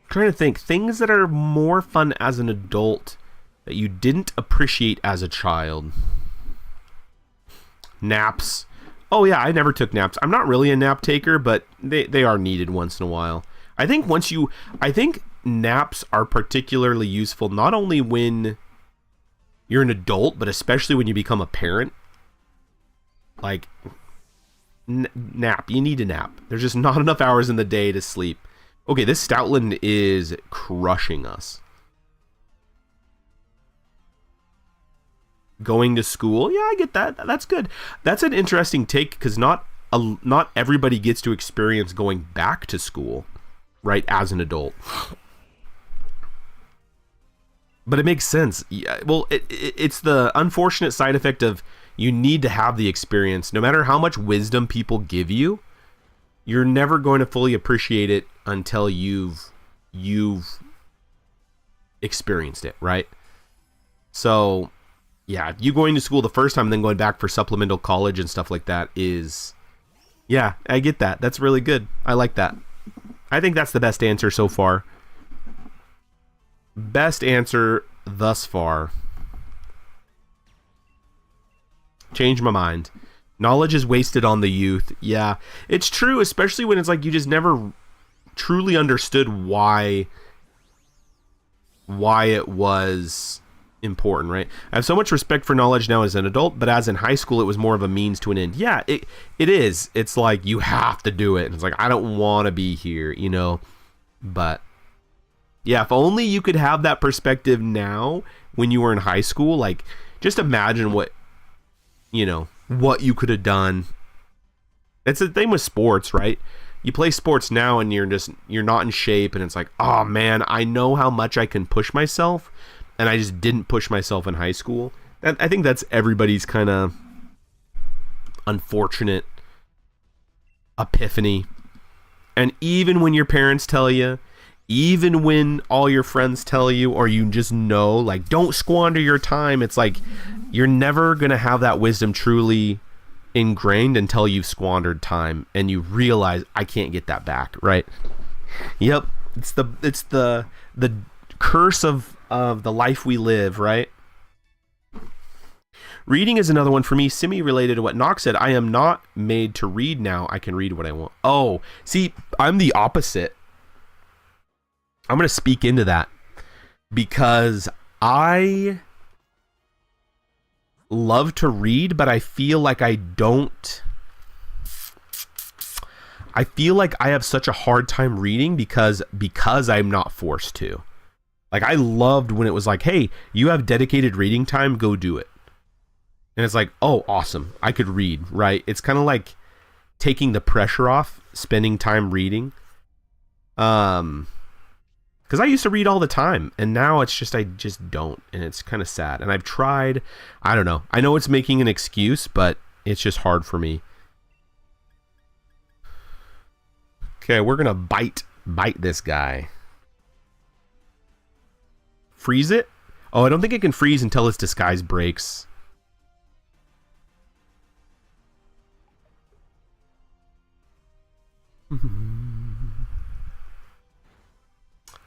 C: trying to think. Things that are more fun as an adult that you didn't appreciate as a child. Naps. Oh yeah, I never took naps. I'm not really a nap taker, but they are needed once in a while. I think naps are particularly useful not only when you're an adult, but especially when you become a parent. Like, nap. You need to nap. There's just not enough hours in the day to sleep. Okay, this Stoutland is crushing us. Going to school, yeah, I get that. That's good. That's an interesting take, because not everybody gets to experience going back to school, right, as an adult. But it makes sense. Yeah, well, it's the unfortunate side effect of you need to have the experience. No matter how much wisdom people give you, you're never going to fully appreciate it until you've experienced it, right? So yeah, you going to school the first time and then going back for supplemental college and stuff like that is, yeah, I get that. That's really good. I like that. I think that's the best answer so far. Best answer thus far. Change my mind. Knowledge is wasted on the youth. Yeah, it's true, especially when it's like you just never truly understood why it was important, right? I have so much respect for knowledge now as an adult, but as in high school, it was more of a means to an end. Yeah, it is. It's like you have to do it. And it's like, I don't want to be here, you know? But yeah, if only you could have that perspective now when you were in high school. Like, just imagine what you could have done. It's the thing with sports, right? You play sports now and you're not in shape, and it's like, oh man, I know how much I can push myself, and I just didn't push myself in high school. I think that's everybody's kind of unfortunate epiphany. And even when your parents tell you, even when all your friends tell you, or you just know, like, don't squander your time, it's like you're never going to have that wisdom truly ingrained until you've squandered time and you realize I can't get that back, right? Yep. It's the curse of the life we live, right? Reading is another one for me, semi-related to what Nox said. I am not made to read now. I can read what I want. Oh, see, I'm the opposite. I'm going to speak into that because I love to read, but I feel like I feel like I have such a hard time reading because I'm not forced to. Like, I loved when it was like, hey, you have dedicated reading time, go do it. And it's like, oh, awesome, I could read, right? It's kind of like taking the pressure off, spending time reading. Because I used to read all the time, and now it's just, I just don't, and it's kind of sad. And I've tried, I don't know. I know it's making an excuse, but it's just hard for me. Okay, we're going to bite this guy. Freeze it? Oh, I don't think it can freeze until its disguise breaks.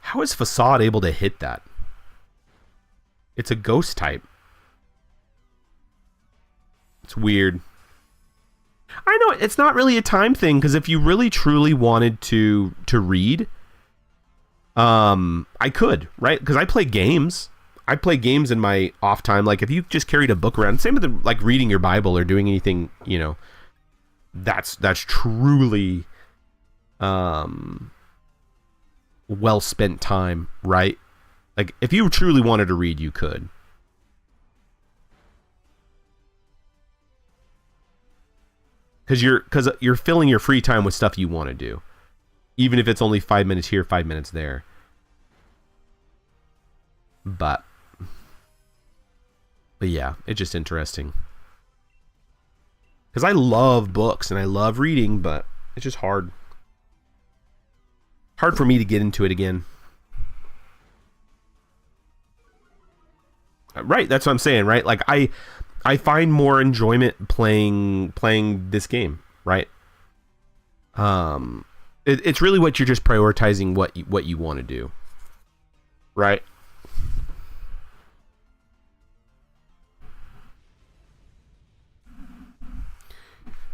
C: How is Facade able to hit that? It's a ghost type. It's weird. I know it's not really a time thing, because if you really truly wanted to read, I could, right? Because I play games. I play games in my off time. Like, if you just carried a book around, same with like reading your Bible or doing anything, that's truly well spent time, right? Like, if you truly wanted to read, you could. Because you're filling your free time with stuff you want to do, even if it's only 5 minutes here, 5 minutes there. But yeah, it's just interesting. Because I love books and I love reading, but it's just hard for me to get into it again. Right, that's what I'm saying, right? Like, I find more enjoyment playing this game, right? It's really what you're just prioritizing what you want to do, right?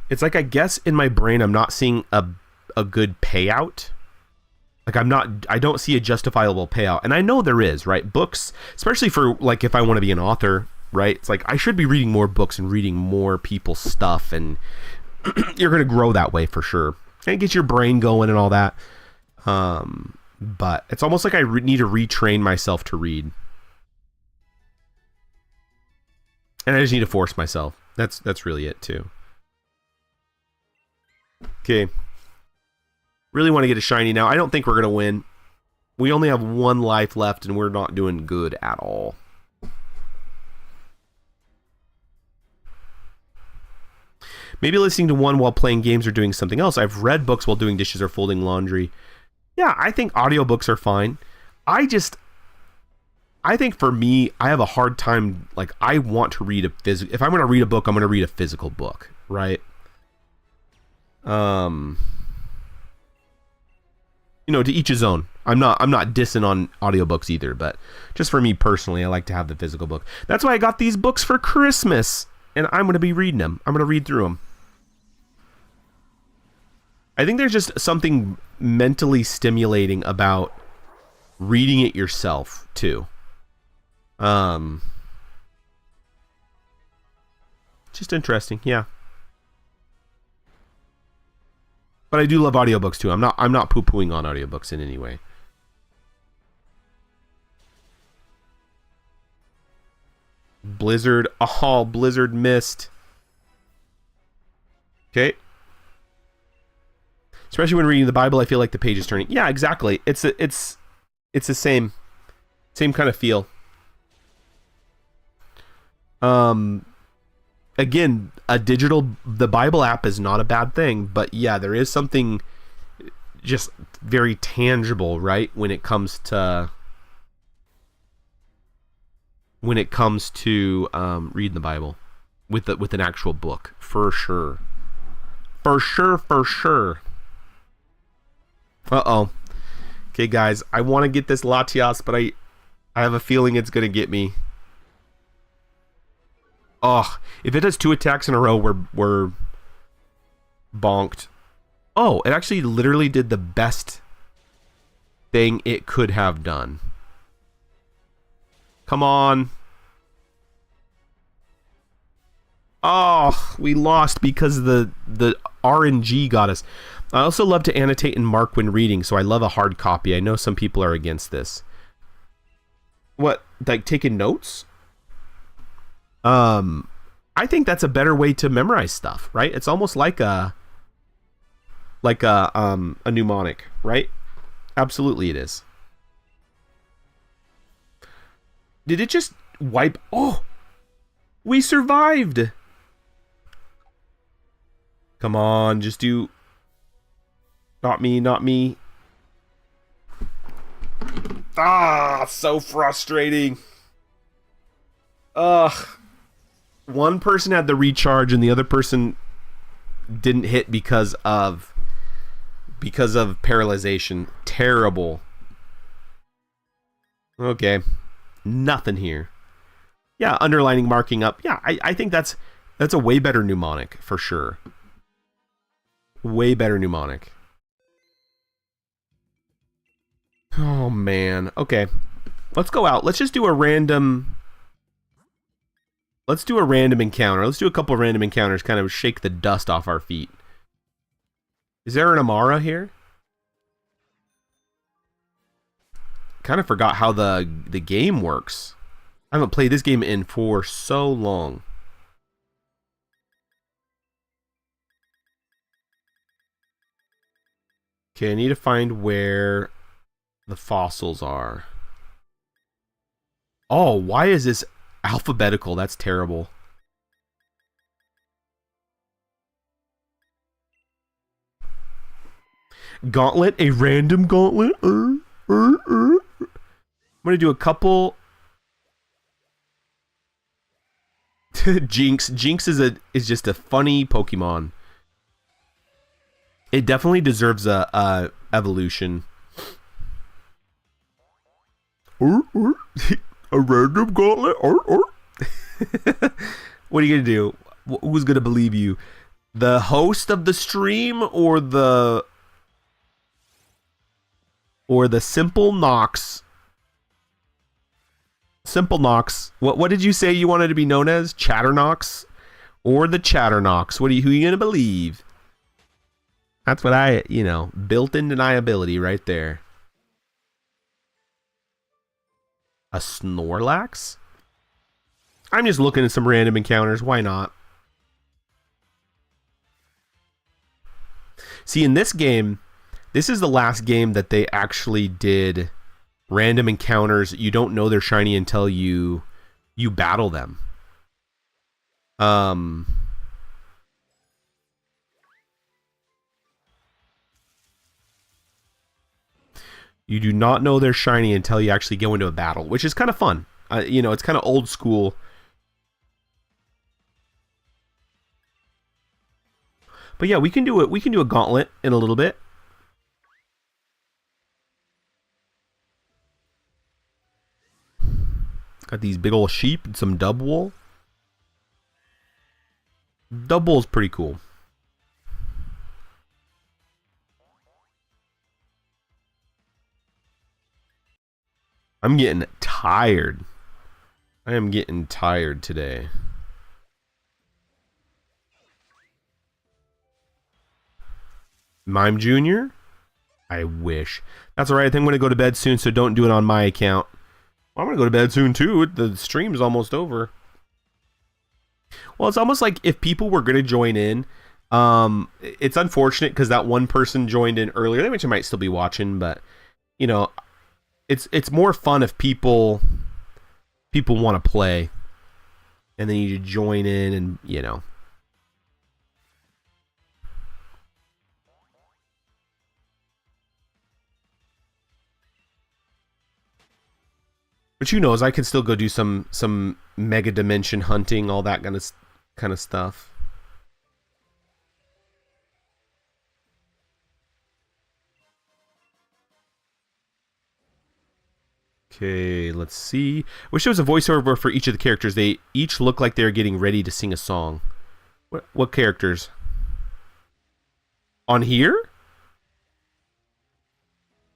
C: It's like, I guess in my brain I'm not seeing a good payout. Like, I don't see a justifiable payout. And I know there is, right? Books, especially for, like, if I want to be an author, right? It's like, I should be reading more books and reading more people's stuff and you're going to grow that way for sure. And it gets your brain going and all that. But it's almost like I need to retrain myself to read. And I just need to force myself. That's really it too. Okay. Really want to get a shiny now. I don't think we're going to win. We only have one life left and we're not doing good at all. Maybe listening to one while playing games or doing something else. I've read books while doing dishes or folding laundry. Yeah, I think audiobooks are fine. I think for me, I have a hard time, like, I want to read if I'm going to read a book, I'm going to read a physical book, right? To each his own. I'm not dissing on audiobooks either, but just for me personally, I like to have the physical book. That's why I got these books for Christmas, and I'm going to be reading them. I'm going to read through them. I think there's just something mentally stimulating about reading it yourself too. Just interesting, yeah. But I do love audiobooks too. I'm not poo-pooing on audiobooks in any way. Blizzard. Oh, Blizzard missed. Okay. Especially when reading the Bible, I feel like the page is turning. Yeah, exactly. It's the same kind of feel. Again, the Bible app is not a bad thing, but yeah, there is something just very tangible, right? When it comes to reading the Bible with an actual book, for sure. For sure. Uh-oh. Okay, guys, I want to get this Latias, but I have a feeling it's going to get me. Oh, if it has 2 attacks in a row, we're bonked. Oh, it actually literally did the best thing it could have done. Come on. Oh, we lost because the RNG got us. I also love to annotate and mark when reading, so I love a hard copy. I know some people are against this. What, like taking notes? I think that's a better way to memorize stuff, right? It's almost like a mnemonic, right? Absolutely it is. Did it just wipe? Oh, we survived. Come on, just do. Not me. Ah, so frustrating. Ugh. One person had the recharge and the other person didn't hit because of paralyzation. Terrible. Okay. Nothing here. Yeah, underlining, marking up. Yeah, I think that's a way better mnemonic for sure. Way better mnemonic. Oh man. Okay. Let's go out. Let's just do a random. Let's do a random encounter. Let's do a couple of random encounters, kind of shake the dust off our feet. Is there an Amara here? Kind of forgot how the game works. I haven't played this game in for so long. Okay, I need to find where the fossils are. Oh, why is this alphabetical? That's terrible. Gauntlet, a random gauntlet. I'm gonna do a couple. Jinx is just a funny Pokemon. It definitely deserves a evolution. A random gauntlet. What are you gonna do? Who's gonna believe you? The host of the stream or the Simple Nox? Simple Nox. What did you say you wanted to be known as? Chatternox? Or the Chatternox. Who are you going to believe? That's what built-in deniability right there. A Snorlax? I'm just looking at some random encounters. Why not? See, in this game, this is the last game that they actually did random encounters. You don't know they're shiny until you battle them. You do not know they're shiny until you actually go into a battle, which is kind of fun. It's kind of old school. But yeah, we can do it. We can do a gauntlet in a little bit. Got these big old sheep and some dub wool. Dub wool's pretty cool. I'm getting tired. I am getting tired today. Mime Jr.? I wish. That's alright. I think I'm going to go to bed soon, so don't do it on my account. Well, I'm going to go to bed soon, too. The stream's almost over. Well, it's almost like if people were going to join in, it's unfortunate because that one person joined in earlier, which I might still be watching, but, it's more fun if people want to play, and then you join in and, But who knows? I can still go do some mega dimension hunting, all that kind of stuff. Okay, let's see. I wish there was a voiceover for each of the characters. They each look like they're getting ready to sing a song. What characters? On here?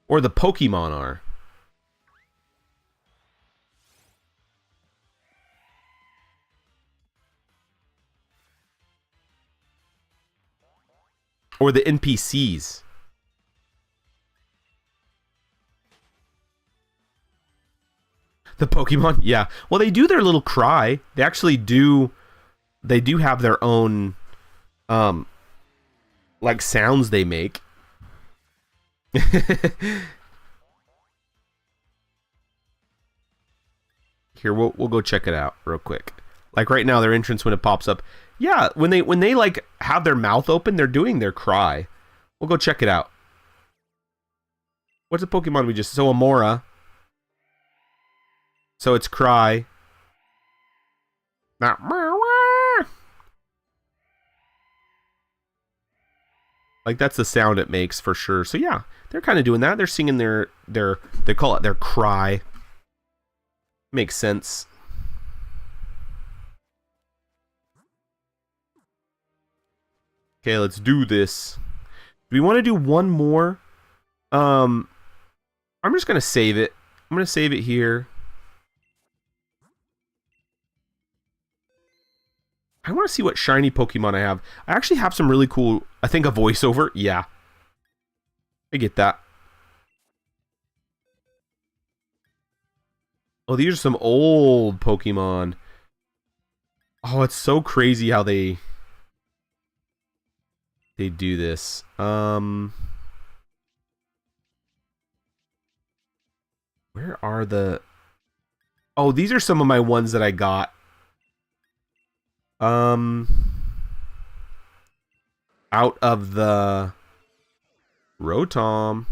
C: Or the Pokemon are? Or the NPCs? The Pokemon? Yeah. Well, they do their little cry. They actually do. They do have their own, like sounds they make. Here, we'll go check it out real quick. Like right now, their entrance when it pops up. Yeah, when they like have their mouth open, they're doing their cry. We'll go check it out. What's the Pokemon we just... So Amora. So it's cry. Like that's the sound it makes for sure. So yeah, they're kind of doing that. They're singing they call it their cry. Makes sense. Okay, let's do this. Do we want to do one more? I'm just gonna save it. I'm gonna save it here. I want to see what shiny Pokemon I have. I actually have some really cool... I think a voiceover. Yeah. I get that. Oh, these are some old Pokemon. Oh, it's so crazy how they do this. Where are the... Oh, these are some of my ones that I got. Out of the Rotom.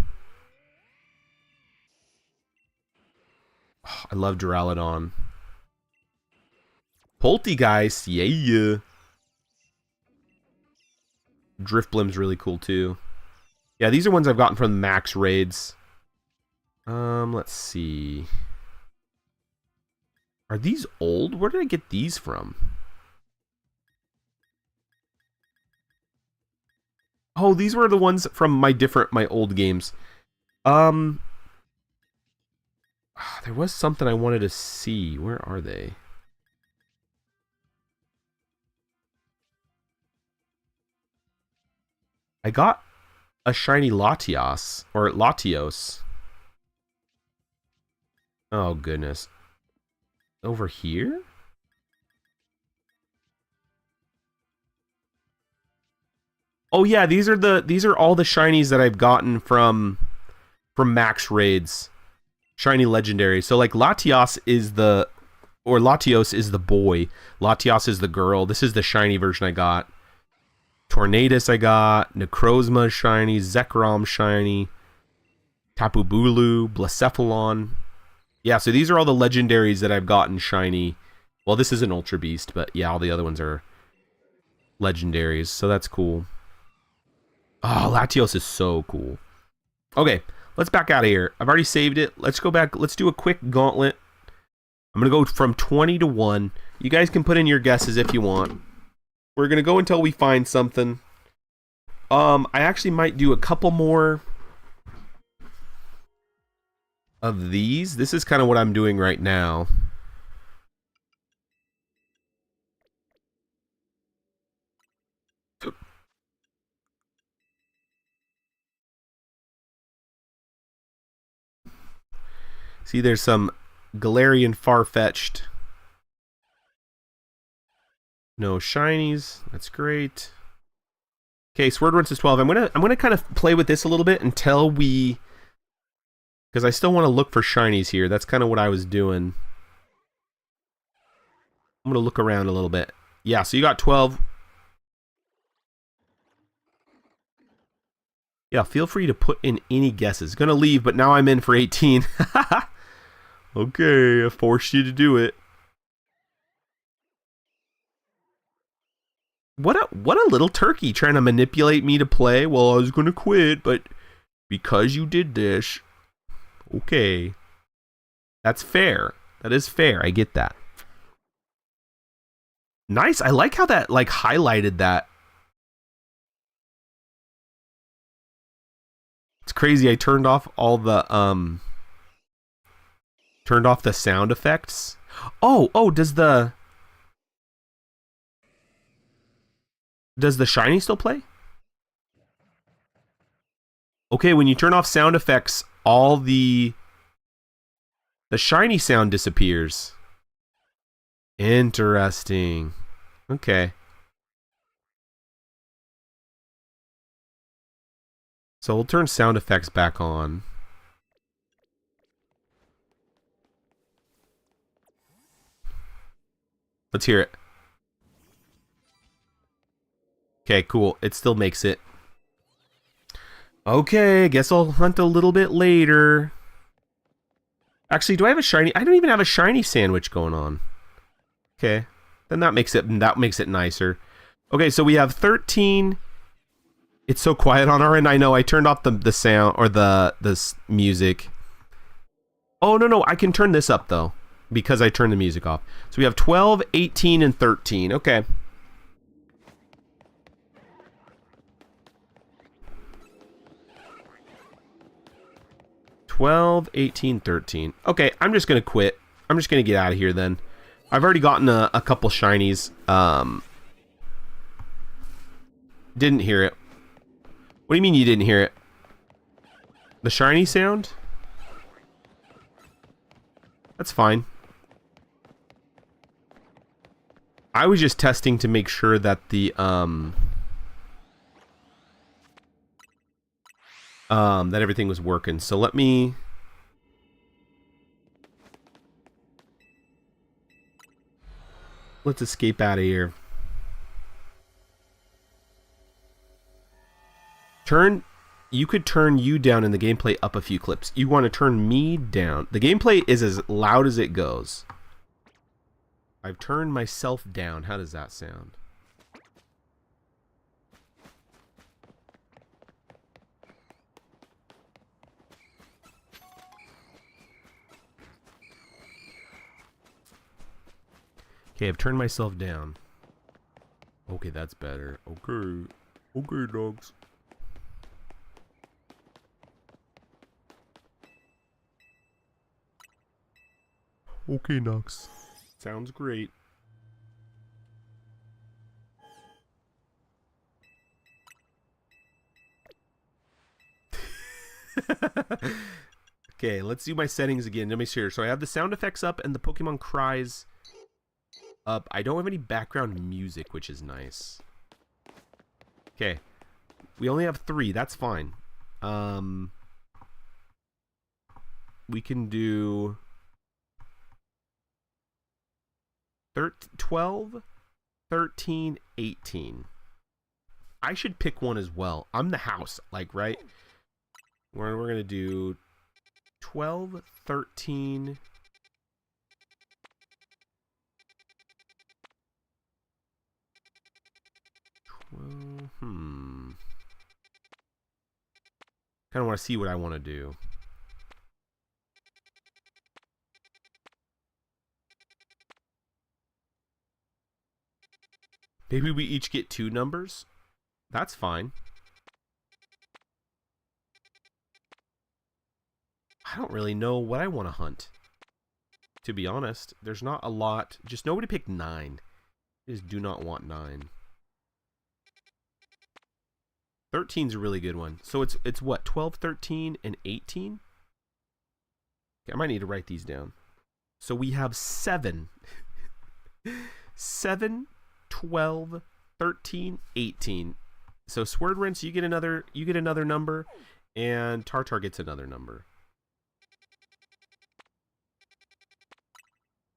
C: Oh, I love Duraludon. Poltegeist, yeah. Drifblim's really cool too. Yeah, these are ones I've gotten from the max raids. Let's see. Are these old? Where did I get these from? Oh, these were the ones from my old games. There was something I wanted to see. Where are they? I got a shiny Latios. Or Latios. Oh, goodness. Over here? Oh yeah, these are all the shinies that I've gotten from max raids. Shiny legendary. So like Latios is the boy. Latios is the girl. This is the shiny version I got. Tornadus I got. Necrozma shiny. Zekrom shiny. Tapu Bulu. Blacephalon. Yeah, so these are all the legendaries that I've gotten shiny. Well, this is an Ultra Beast, but yeah, all the other ones are legendaries, so that's cool. Oh, Latios is so cool. Okay, let's back out of here. I've already saved it. Let's go back. Let's do a quick gauntlet. I'm going to go from 20 to 1. You guys can put in your guesses if you want. We're going to go until we find something. I actually might do a couple more of these. This is kind of what I'm doing right now. See, there's some Galarian Farfetch'd. No shinies. That's great. Okay, Sword Runs is 12. I'm gonna kind of play with this a little bit until we, because I still want to look for shinies here. That's kind of what I was doing. I'm gonna look around a little bit. Yeah, so you got 12. Yeah, feel free to put in any guesses. Gonna leave, but now I'm in for 18. Okay, I forced you to do it. What a little turkey trying to manipulate me to play. Well, I was gonna quit, but because you did this, okay. That's fair. That is fair. I get that. Nice. I like how that like highlighted that. It's crazy. I turned off all the sound effects. Oh, does the shiny still play? Okay, when you turn off sound effects, all the shiny sound disappears. Interesting. Okay. So we'll turn sound effects back on. Let's hear it. Okay, cool. It still makes it. Okay, I guess I'll hunt a little bit later. Actually, do I have a shiny? I don't even have a shiny sandwich going on. Okay. Then that makes it nicer. Okay, so we have 13. It's so quiet on our end. I know I turned off the sound or the music. Oh, no, I can turn this up though because I turned the music off. So we have 12, 18 and 13. Okay. $12, $18, $13. Okay, I'm just gonna quit. I'm just gonna get out of here then. I've already gotten a couple shinies. Didn't hear it. What do you mean you didn't hear it? The shiny sound? That's fine. I was just testing to make sure that the that everything was working. So let's escape out of here. You could turn you down in the gameplay up a few clips. You want to turn me down. The gameplay is as loud as it goes. I've turned myself down. How does that sound? Okay, I've turned myself down. Okay, that's better. Okay. Okay, dogs. Okay, Nox. Sounds great. Okay, let's do my settings again. Let me see here. So I have the sound effects up and the Pokemon cries up. I don't have any background music, which is nice. Okay. We only have 3. That's fine. We can do 12, 13, 18. I should pick one as well. I'm the house, like, right? We're going to do 12, 13... Well, kind of want to see what I want to do. Maybe we each get 2 numbers. That's fine. I don't really know what I want to hunt. To be honest, there's not a lot. Just nobody picked 9. I just do not want 9. 13's a really good one. So it's what? 12, 13, and 18? Okay, I might need to write these down. So we have 7. 7, 12, 13, 18. So Swordrince, you get another number, and Tartar gets another number.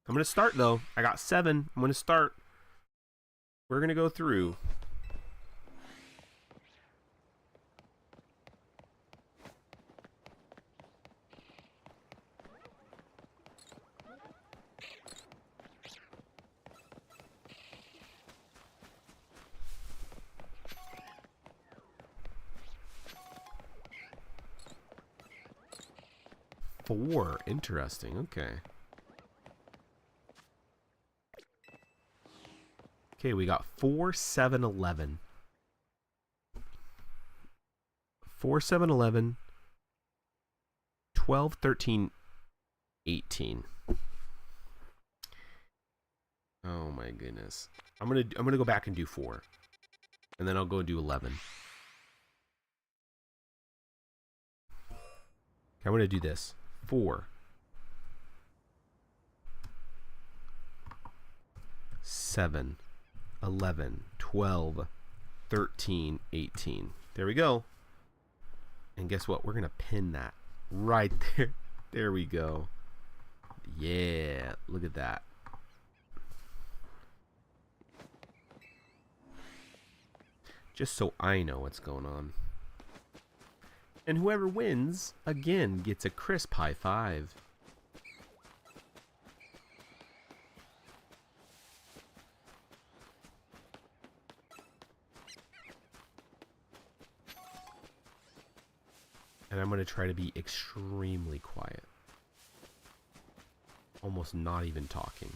C: I'm gonna start though. I got 7. I'm gonna start. We're gonna go through. Four. Interesting. Okay. Okay, we got 4, 7, 11. 4, 7, 11. 12, 13, 18. Oh my goodness. I'm gonna go back and do 4. And then I'll go do 11. Okay, I'm gonna do this. 4, 7, 11, 12, 13, 18. There we go. And guess what? We're going to pin that right there. There we go. Yeah, look at that. Just so I know what's going on. And whoever wins, again, gets a crisp high 5. And I'm going to try to be extremely quiet. Almost not even talking.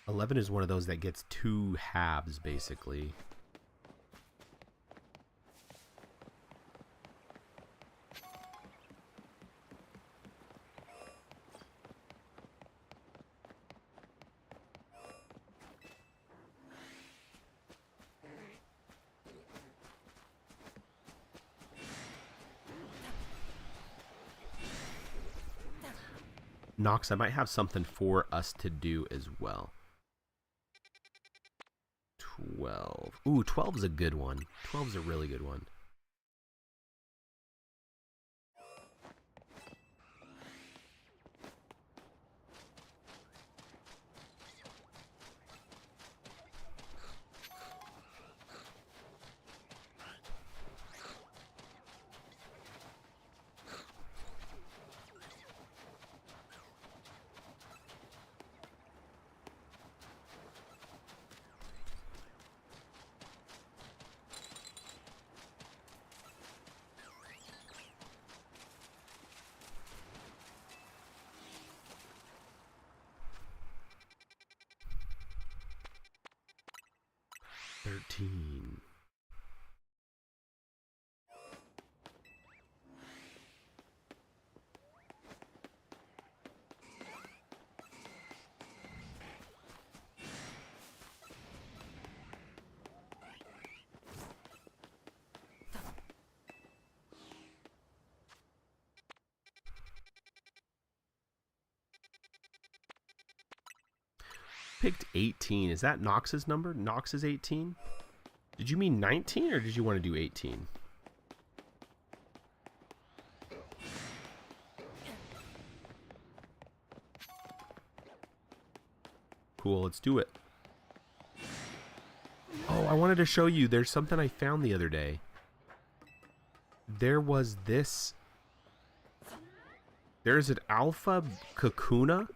C: $11 is one of those that gets 2 halves, basically. Nox, I might have something for us to do as well. 12. Ooh, 12 is a good one. 12 is a really good one. 15. Picked 18. Is that Nox's number? Nox is 18? Did you mean 19 or did you want to do 18? Cool, let's do it. Oh, I wanted to show you. There's something I found the other day. There was this. There's an alpha Kakuna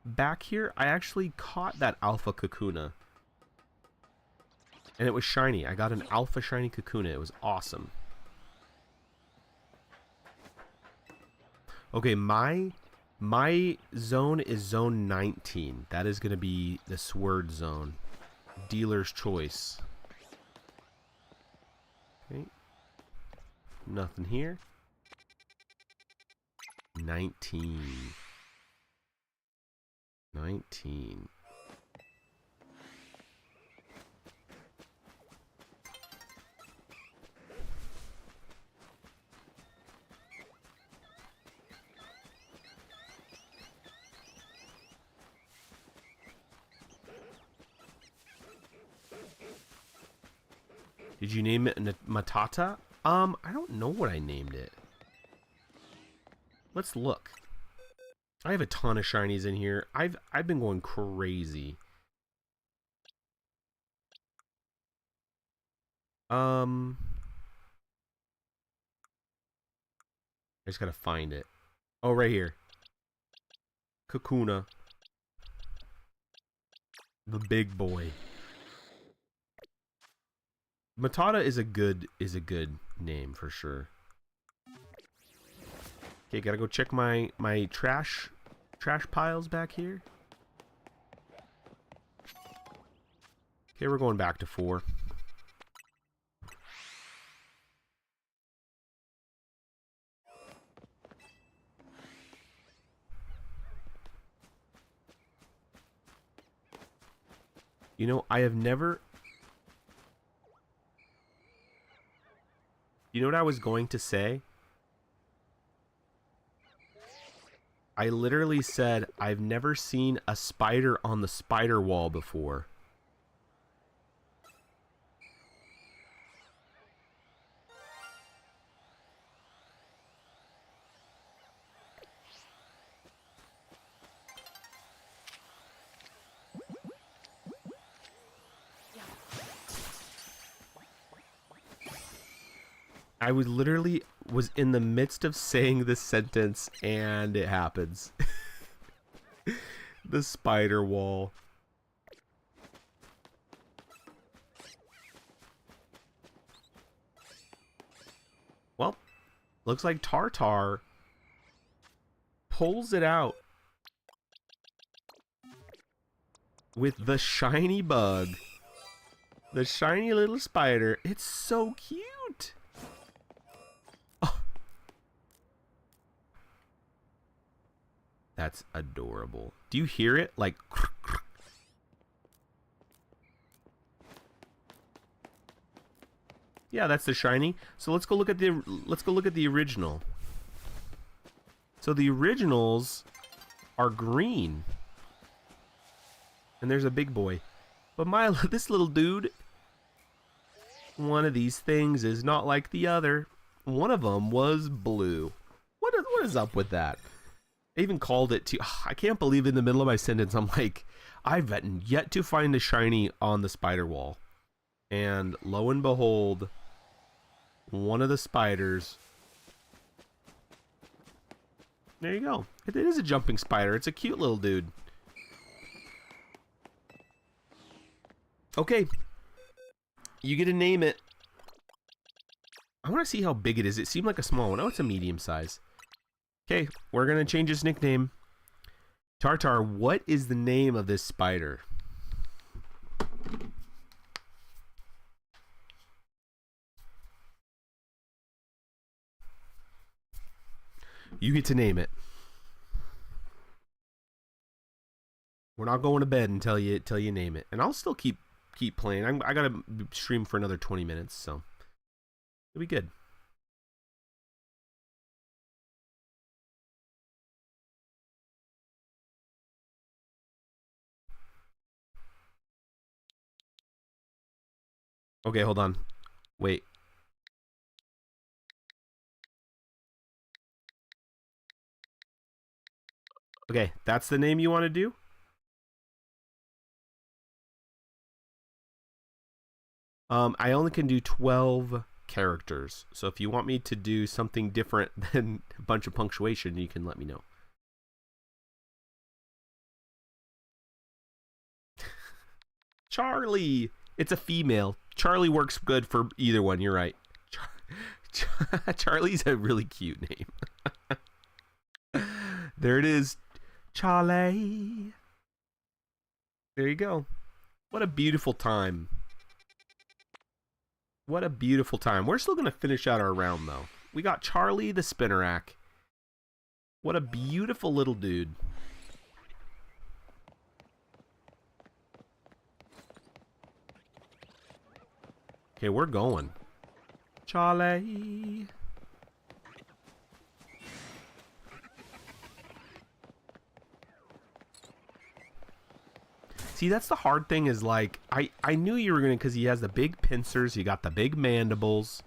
C: back here. I actually caught that alpha Kakuna. And it was shiny. I got an alpha shiny Kakuna. It was awesome. Okay, my zone is zone 19. That is going to be the sword zone. Dealer's choice. Okay. Nothing here. 19. 19. Did you name it Matata? I don't know what I named it. Let's look. I have a ton of shinies in here. I've been going crazy. I just gotta find it. Oh, right here. Kakuna. The big boy. Matata is a good name for sure. Okay, gotta go check my trash piles back here. Okay, we're going back to 4. You know, I have never... You know what I was going to say? I literally said I've never seen a spider on the spider wall before. I was literally in the midst of saying this sentence and it happens. The spider wall. Well, looks like Tartar pulls it out with the shiny bug. The shiny little spider. It's so cute. That's adorable. Do you hear it? Like, yeah, that's the shiny. So let's go look at the original. So the originals are green, and there's a big boy. But this little dude, one of these things is not like the other. One of them was blue. What is up with that? I even called it to... I can't believe in the middle of my sentence, I'm like, I've yet to find a shiny on the spider wall. And lo and behold, one of the spiders... There you go. It is a jumping spider. It's a cute little dude. Okay. You get to name it. I want to see how big it is. It seemed like a small one. Oh, it's a medium size. Okay, we're going to change his nickname. Tartar, what is the name of this spider? You get to name it. We're not going to bed until you name it, and I'll still keep playing. I gotta stream for another 20 minutes, so it'll be good. Okay, hold on. Wait. Okay, that's the name you want to do? I only can do 12 characters. So if you want me to do something different than a bunch of punctuation, you can let me know. Charlie! It's a female. Charlie works good for either one. You're right. Charlie's a really cute name. There it is. Charlie. There you go. What a beautiful time. What a beautiful time. We're still going to finish out our round, though. We got Charlie the Spinnerack. What a beautiful little dude. Okay, we're going. Charlie. See, that's the hard thing is like, I knew you were going to, because he has the big pincers, you got the big mandibles.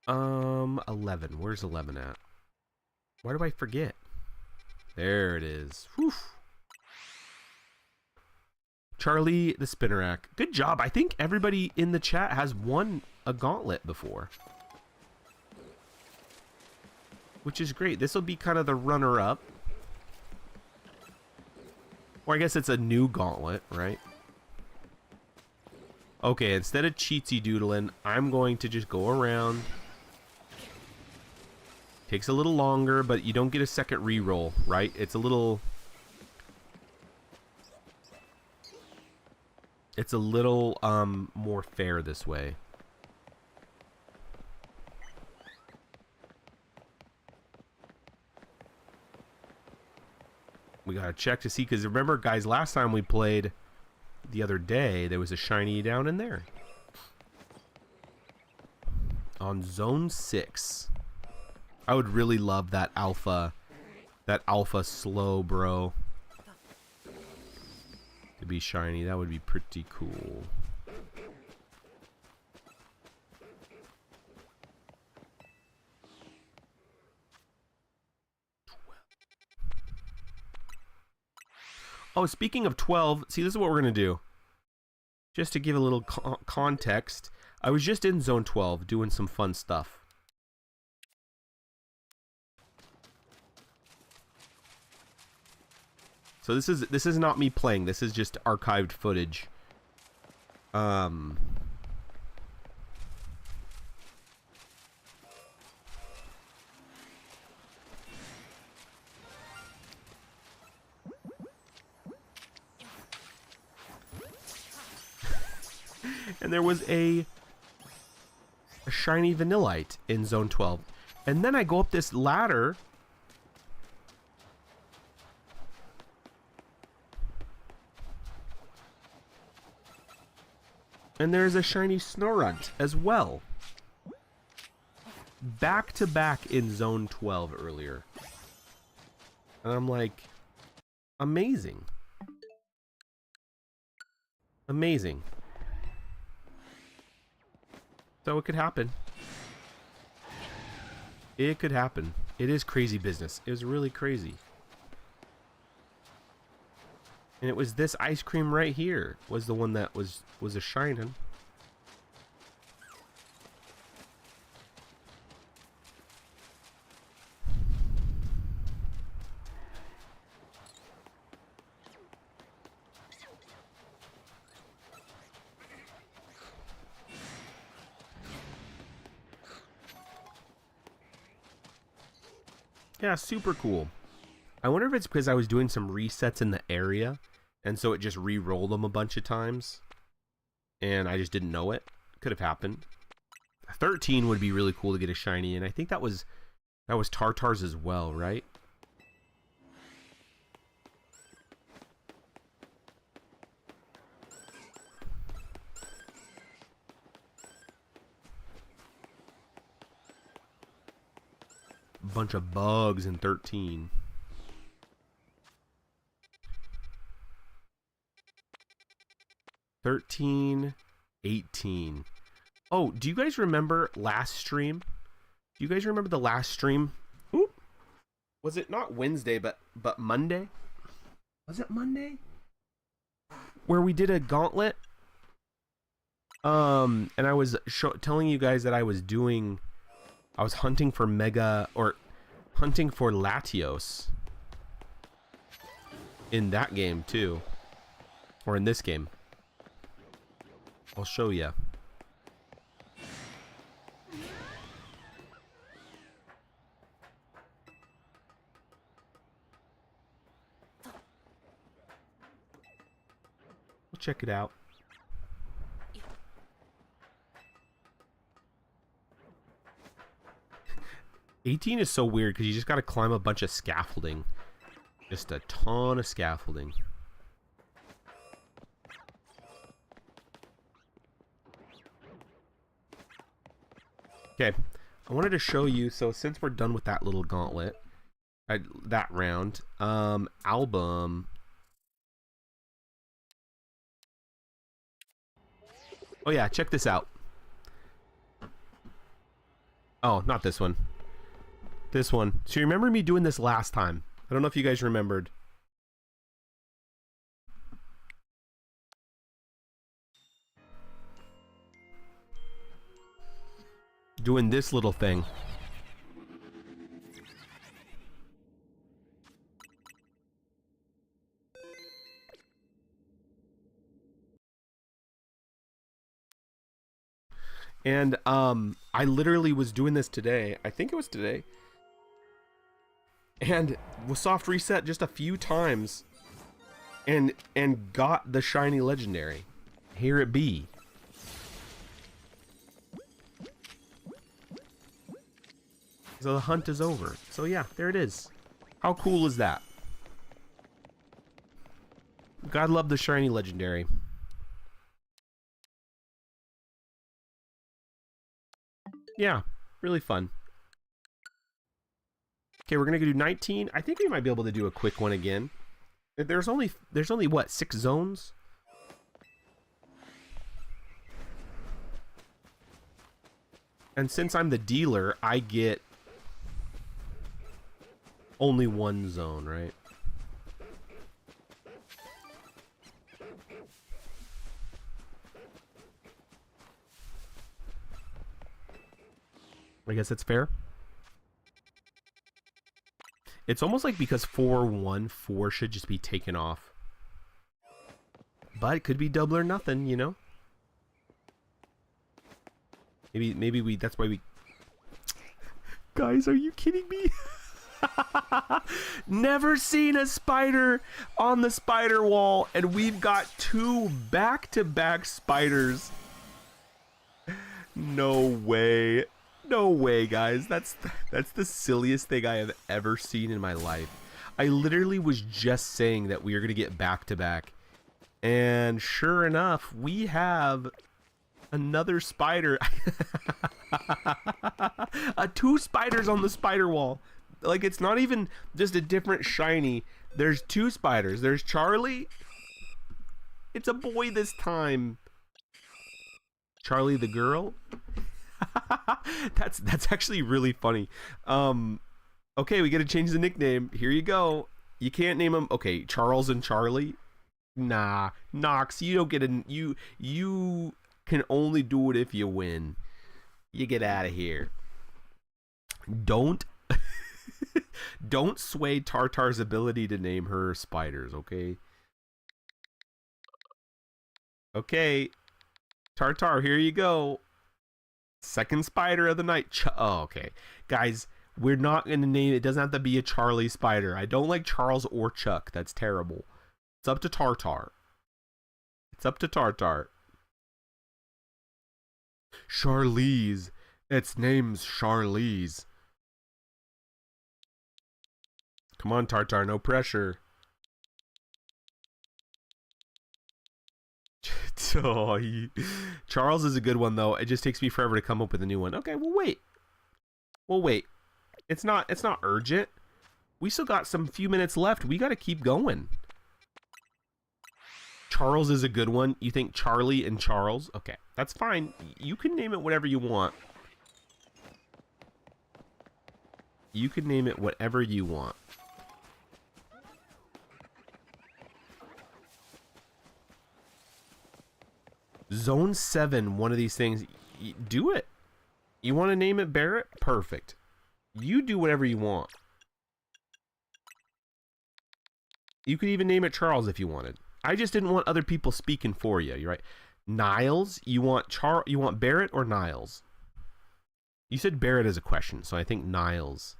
C: 11. Where's 11 at? Why do I forget? There it is. Whew. Charlie the Spinnerack. Good job. I think everybody in the chat has won a gauntlet before. Which is great. This will be kind of the runner-up. Or I guess it's a new gauntlet, right? Okay, instead of cheatsy doodling, I'm going to just go around. Takes a little longer, but you don't get a second reroll, right? It's a little more fair this way. We gotta check to see, because remember, guys, last time we played the other day, there was a shiny down in there. On zone 6. I would really love that alpha slow bro to be shiny. That would be pretty cool. Oh, speaking of 12, see, this is what we're going to do. Just to give a little context, I was just in Zone 12 doing some fun stuff. So this is not me playing. This is just archived footage. And there was a shiny Vanillite in Zone 12. And then I go up this ladder. And there's a shiny Snorunt as well. Back to back in Zone 12 earlier. And I'm like, amazing. Amazing. So it could happen. It could happen. It is crazy business. It was really crazy. And it was this ice cream right here was the one that was a shining. Yeah, super cool. I wonder if it's because I was doing some resets in the area, and so it just re-rolled them a bunch of times, and I just didn't know it. Could have happened. 13 would be really cool to get a shiny, and I think that was Tartar's as well, right? Bunch of bugs in 13. $13, $18. Oh, do you guys remember last stream? Do you guys remember the last stream? Oop. Was it not Wednesday, but Monday? Was it Monday? Where we did a gauntlet? And I was telling you guys that I was hunting for hunting for Latios in that game too, or in this game. I'll show you. We'll check it out. $18 is so weird because you just got to climb a bunch of scaffolding. Just a ton of scaffolding. Okay, I wanted to show you, so since we're done with that little gauntlet, that round, album. Oh yeah, check this out. Oh, not this one. This one. So you remember me doing this last time. I don't know if you guys remembered. Doing this little thing. And I literally was doing this today. I think it was today. And was soft reset just a few times and got the shiny legendary. Here it be. So the hunt is over. So yeah, there it is. How cool is that? God love the shiny legendary. Yeah, really fun. Okay, we're gonna go do 19. I think we might be able to do a quick one again. There's only what, 6 zones? And since I'm the dealer, I get only 1 zone, right? I guess that's fair. It's almost like because 4-1, 4 should just be taken off. But it could be double or nothing, you know? Maybe we, that's why we... Guys, are you kidding me? Never seen a spider on the spider wall, and we've got 2 back-to-back spiders. No way. No way, guys. That's the silliest thing I have ever seen in my life. I literally was just saying that we are going to get back-to-back. And sure enough, we have another spider. 2 spiders on the spider wall. Like, it's not even just a different shiny. There's 2 spiders. There's Charlie. It's a boy this time. Charlie the girl. That's actually really funny. Okay, we gotta change the nickname. Here you go. You can't name them. Okay, Charles and Charlie. Nah, Nox, you don't get a you can only do it if you win. You get out of here. Don't sway Tartar's ability to name her spiders, okay? Okay, Tartar, here you go. Second spider of the night. Oh, okay. Guys, we're not going to name it. It doesn't have to be a Charlie spider. I don't like Charles or Chuck. That's terrible. It's up to Tartar. It's up to Tartar. Charlize. Its name's Charlize. Come on, Tartar, no pressure. Oh, Charles is a good one though. It just takes me forever to come up with a new one. Okay, we'll wait. We'll wait. It's not urgent. We still got some few minutes left. We got to keep going. Charles is a good one. You think Charlie and Charles? Okay, that's fine. You can name it whatever you want. You can name it whatever you want. Zone 7, one of these things. Do it. You want to name it Barrett? Perfect. You do whatever you want. You could even name it Charles if you wanted. I just didn't want other people speaking for you. You're right. Niles, you want Barrett or Niles? You said Barrett as a question, so I think Niles.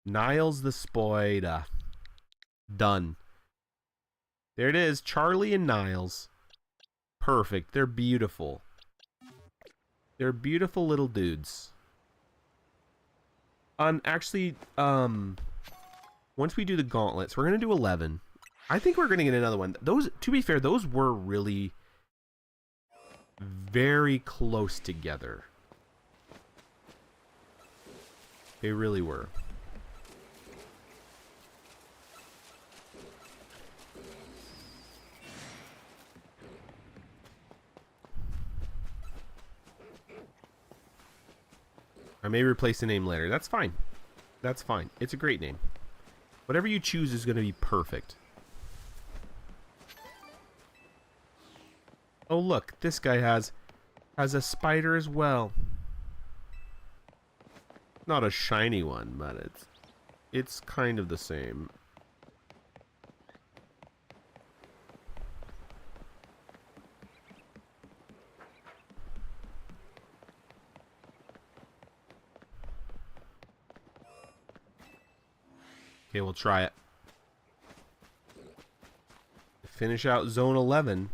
C: Niles the Spider. Done. There it is. Charlie and Niles. Perfect. They're beautiful. They're beautiful little dudes. Actually, once we do the gauntlets, we're gonna do 11. I think we're gonna get another one. Those, to be fair, those were really very close together. They really were. I may replace the name later. That's fine. That's fine. It's a great name. Whatever you choose is going to be perfect. Oh, look. This guy has a spider as well. Not a shiny one, but it's kind of the same. Okay, we'll try it. Finish out zone 11.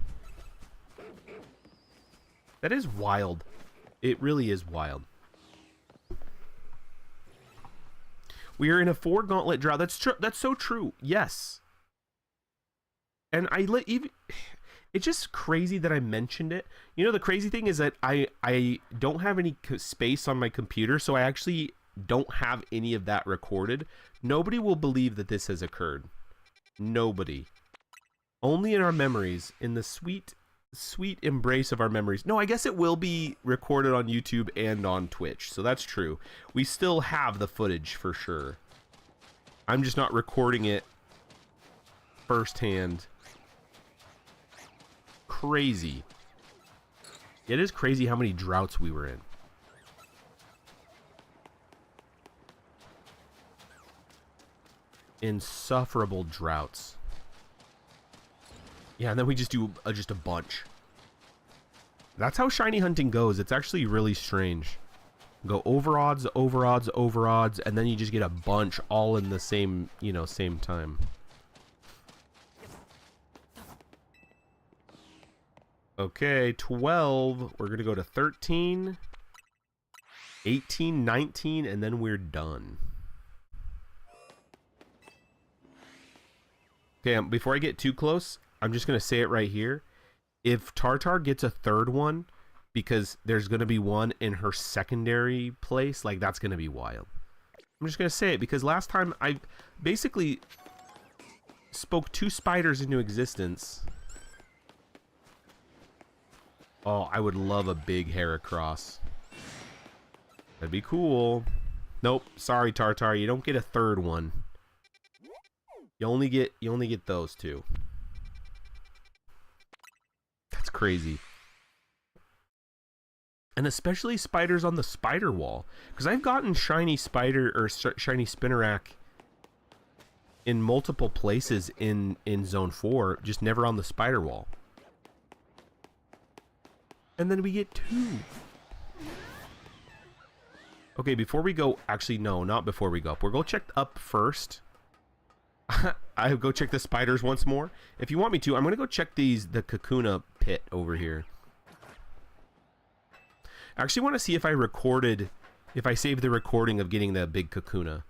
C: That is wild. It really is wild. We are in a 4 gauntlet drought. That's true. That's so true. Yes. And it's just crazy that I mentioned it. You know, the crazy thing is that I don't have any space on my computer, so I actually don't have any of that recorded. Nobody will believe that this has occurred. Nobody. Only in our memories, in the sweet embrace of our memories. No, I guess it will be recorded on YouTube and on Twitch, so that's true. We still have the footage for sure. I'm just not recording it firsthand. Crazy. It is crazy how many droughts we were in. Insufferable droughts. Yeah, and then we just do just a bunch. That's how shiny hunting goes. It's actually really strange. Go over odds, over odds, over odds, and then you just get a bunch all in the same, same time. Okay, 12. We're going to go to 13, 18, 19, and then we're done. Okay, before I get too close, I'm just going to say it right here. If Tartar gets a third one, because there's going to be one in her secondary place, like, that's going to be wild. I'm just going to say it, because last time I basically spoke 2 spiders into existence. Oh, I would love a big Heracross. That'd be cool. Nope, sorry Tartar, you don't get a third one. You only get those 2. That's crazy. And especially spiders on the spider wall, because I've gotten shiny spider or shiny Spinnerack in multiple places in zone 4, just never on the spider wall. And then we get 2. Okay, before we go, actually no, not before we go up. We'll go check up first. I'll go check the spiders once more. If you want me to, I'm going to go check the Kakuna pit over here. I actually want to see if if I saved the recording of getting the big Kakuna.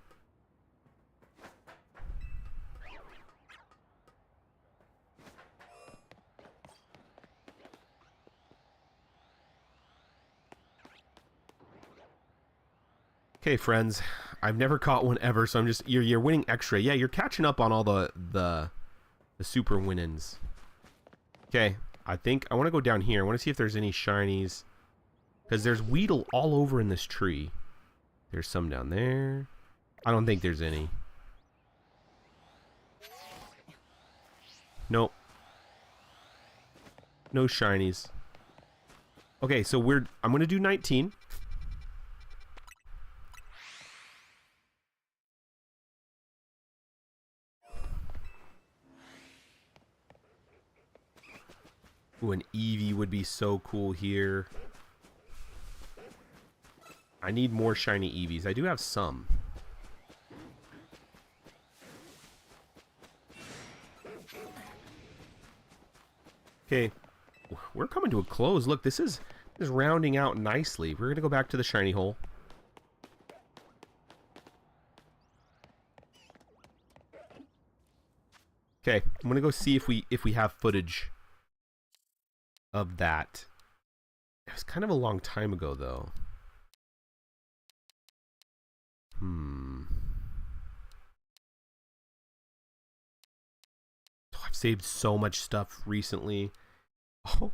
C: Okay, friends, I've never caught one ever, so I'm just you're winning extra. Yeah, you're catching up on all the super win-ins. Okay, I think I want to go down here. I want to see if there's any shinies, because there's Weedle all over in this tree. There's some down there. I don't think there's any. Nope. No shinies. Okay, so I'm gonna do 19. Ooh, an Eevee would be so cool here. I need more shiny Eevees. I do have some. Okay, we're coming to a close. Look, this is rounding out nicely. We're gonna go back to the shiny hole. Okay, I'm gonna go see if we have footage of that. It was kind of a long time ago, though. Oh, I've saved so much stuff recently. Oh.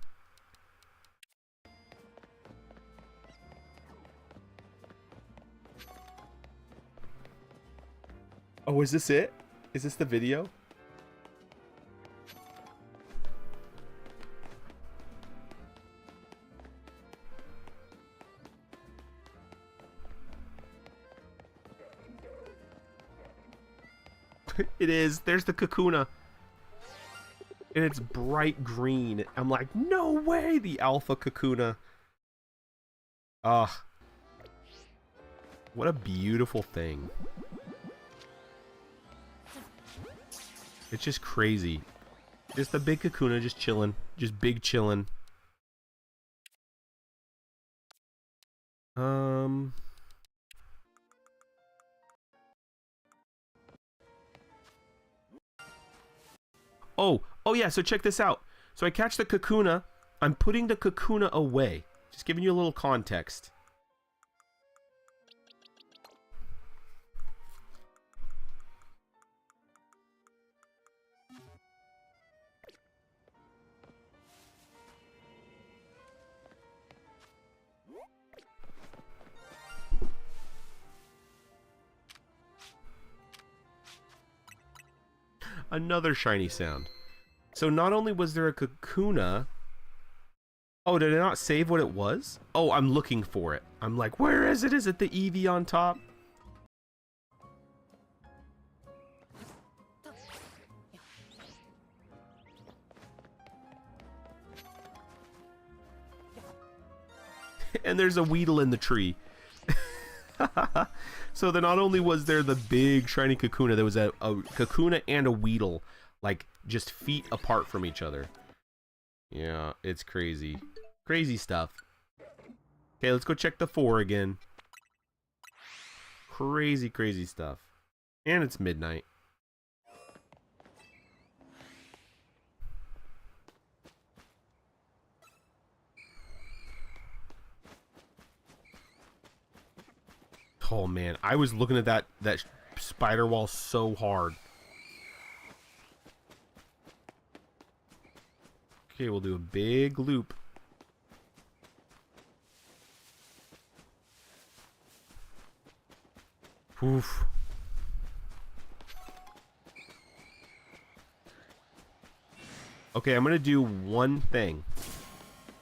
C: Oh, is this it? Is this the video? It is. There's the Kakuna. And it's bright green. I'm like, no way, the alpha Kakuna. Ah. What a beautiful thing. It's just crazy. Just the big Kakuna just chilling. Just big chilling. Oh yeah, so check this out. So I catch the Kakuna. I'm putting the Kakuna away. Just giving you a little context. Another shiny sound. So not only was there a Kakuna... Oh, did I not save what it was? Oh, I'm looking for it. I'm like, where is it? Is it the Eevee on top? And there's a Weedle in the tree. So then not only was there the big shiny Kakuna, there was a Kakuna and a Weedle, like, just feet apart from each other. Yeah, it's crazy. Crazy stuff. Okay, let's go check the 4 again. Crazy, crazy stuff. And it's midnight. Oh man, I was looking at that spider wall so hard. Okay, we'll do a big loop. Oof. Okay, I'm gonna do one thing.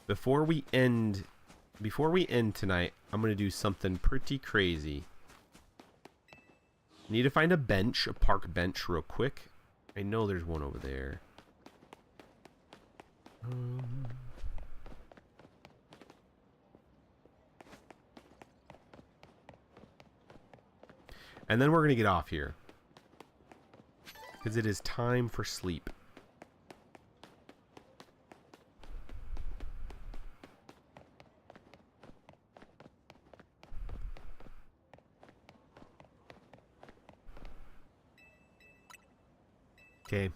C: Before we end tonight, I'm gonna do something pretty crazy. Need to find a bench, a park bench real quick. I know there's one over there. And then we're gonna get off here. Because it is time for sleep. Okay,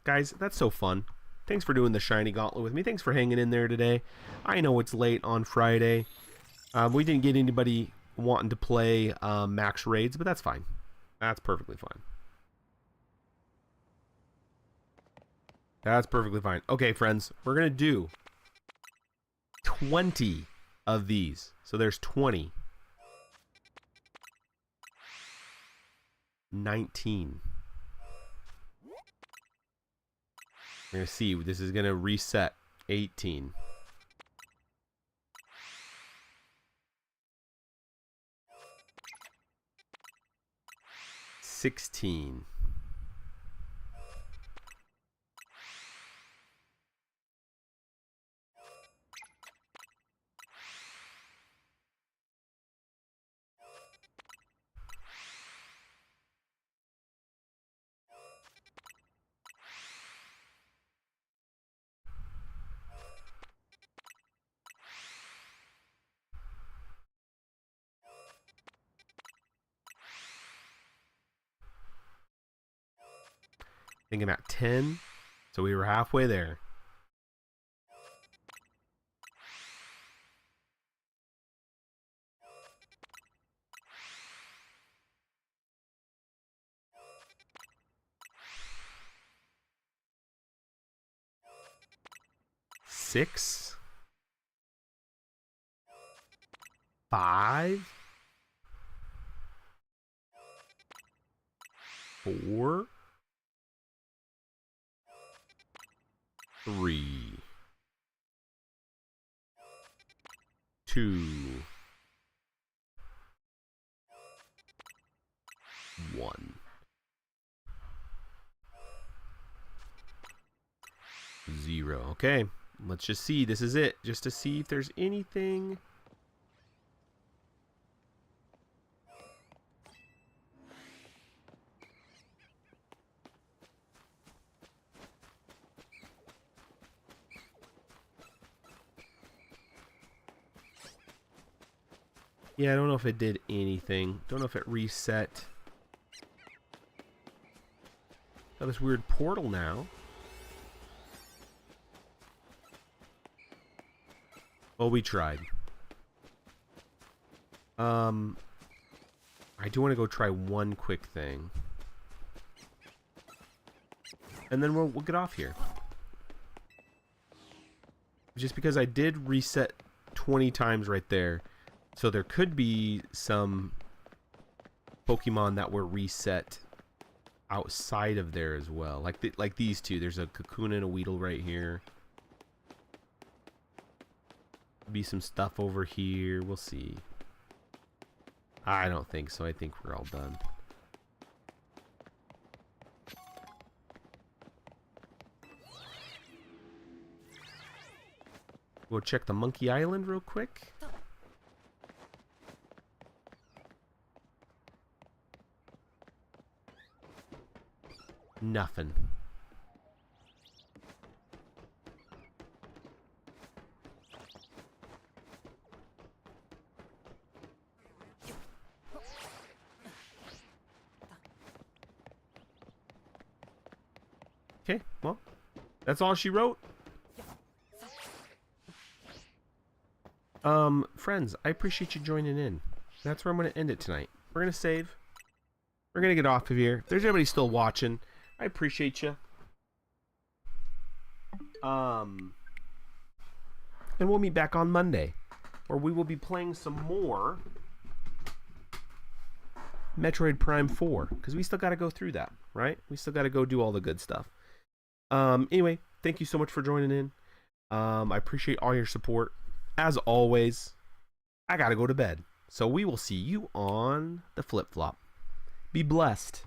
C: guys, that's so fun. Thanks for doing the shiny gauntlet with me. Thanks for hanging in there today. I know it's late on Friday. We didn't get anybody wanting to play max raids, but that's fine. That's perfectly fine. That's perfectly fine. Okay, friends, we're going to do 20 of these. So there's 20. 19. We're going to see. This is going to reset. 18. 16. I think I'm at 10. So we were halfway there. Six. 5. 4. 3. 2. 1. 0. Okay, let's just see. This is it. Just to see if there's anything. Yeah, I don't know if it did anything. Don't know if it reset. Got this weird portal now. Well, we tried. I do want to go try one quick thing. And then we'll get off here. Just because I did reset 20 times right there. So there could be some Pokemon that were reset outside of there as well. Like these two. There's a Cocoon and a Weedle right here. Be some stuff over here. We'll see. I don't think so. I think we're all done. We'll check the Monkey Island real quick. Nothing. Okay, well, that's all she wrote. Friends, I appreciate you joining in. That's where I'm going to end it tonight. We're going to save. We're going to get off of here. If there's anybody still watching, I appreciate you. And we'll meet back on Monday, where we will be playing some more Metroid Prime 4, because we still got to go through that, right? We still got to go do all the good stuff. Anyway, thank you so much for joining in. I appreciate all your support. As always, I got to go to bed. So we will see you on the flip-flop. Be blessed.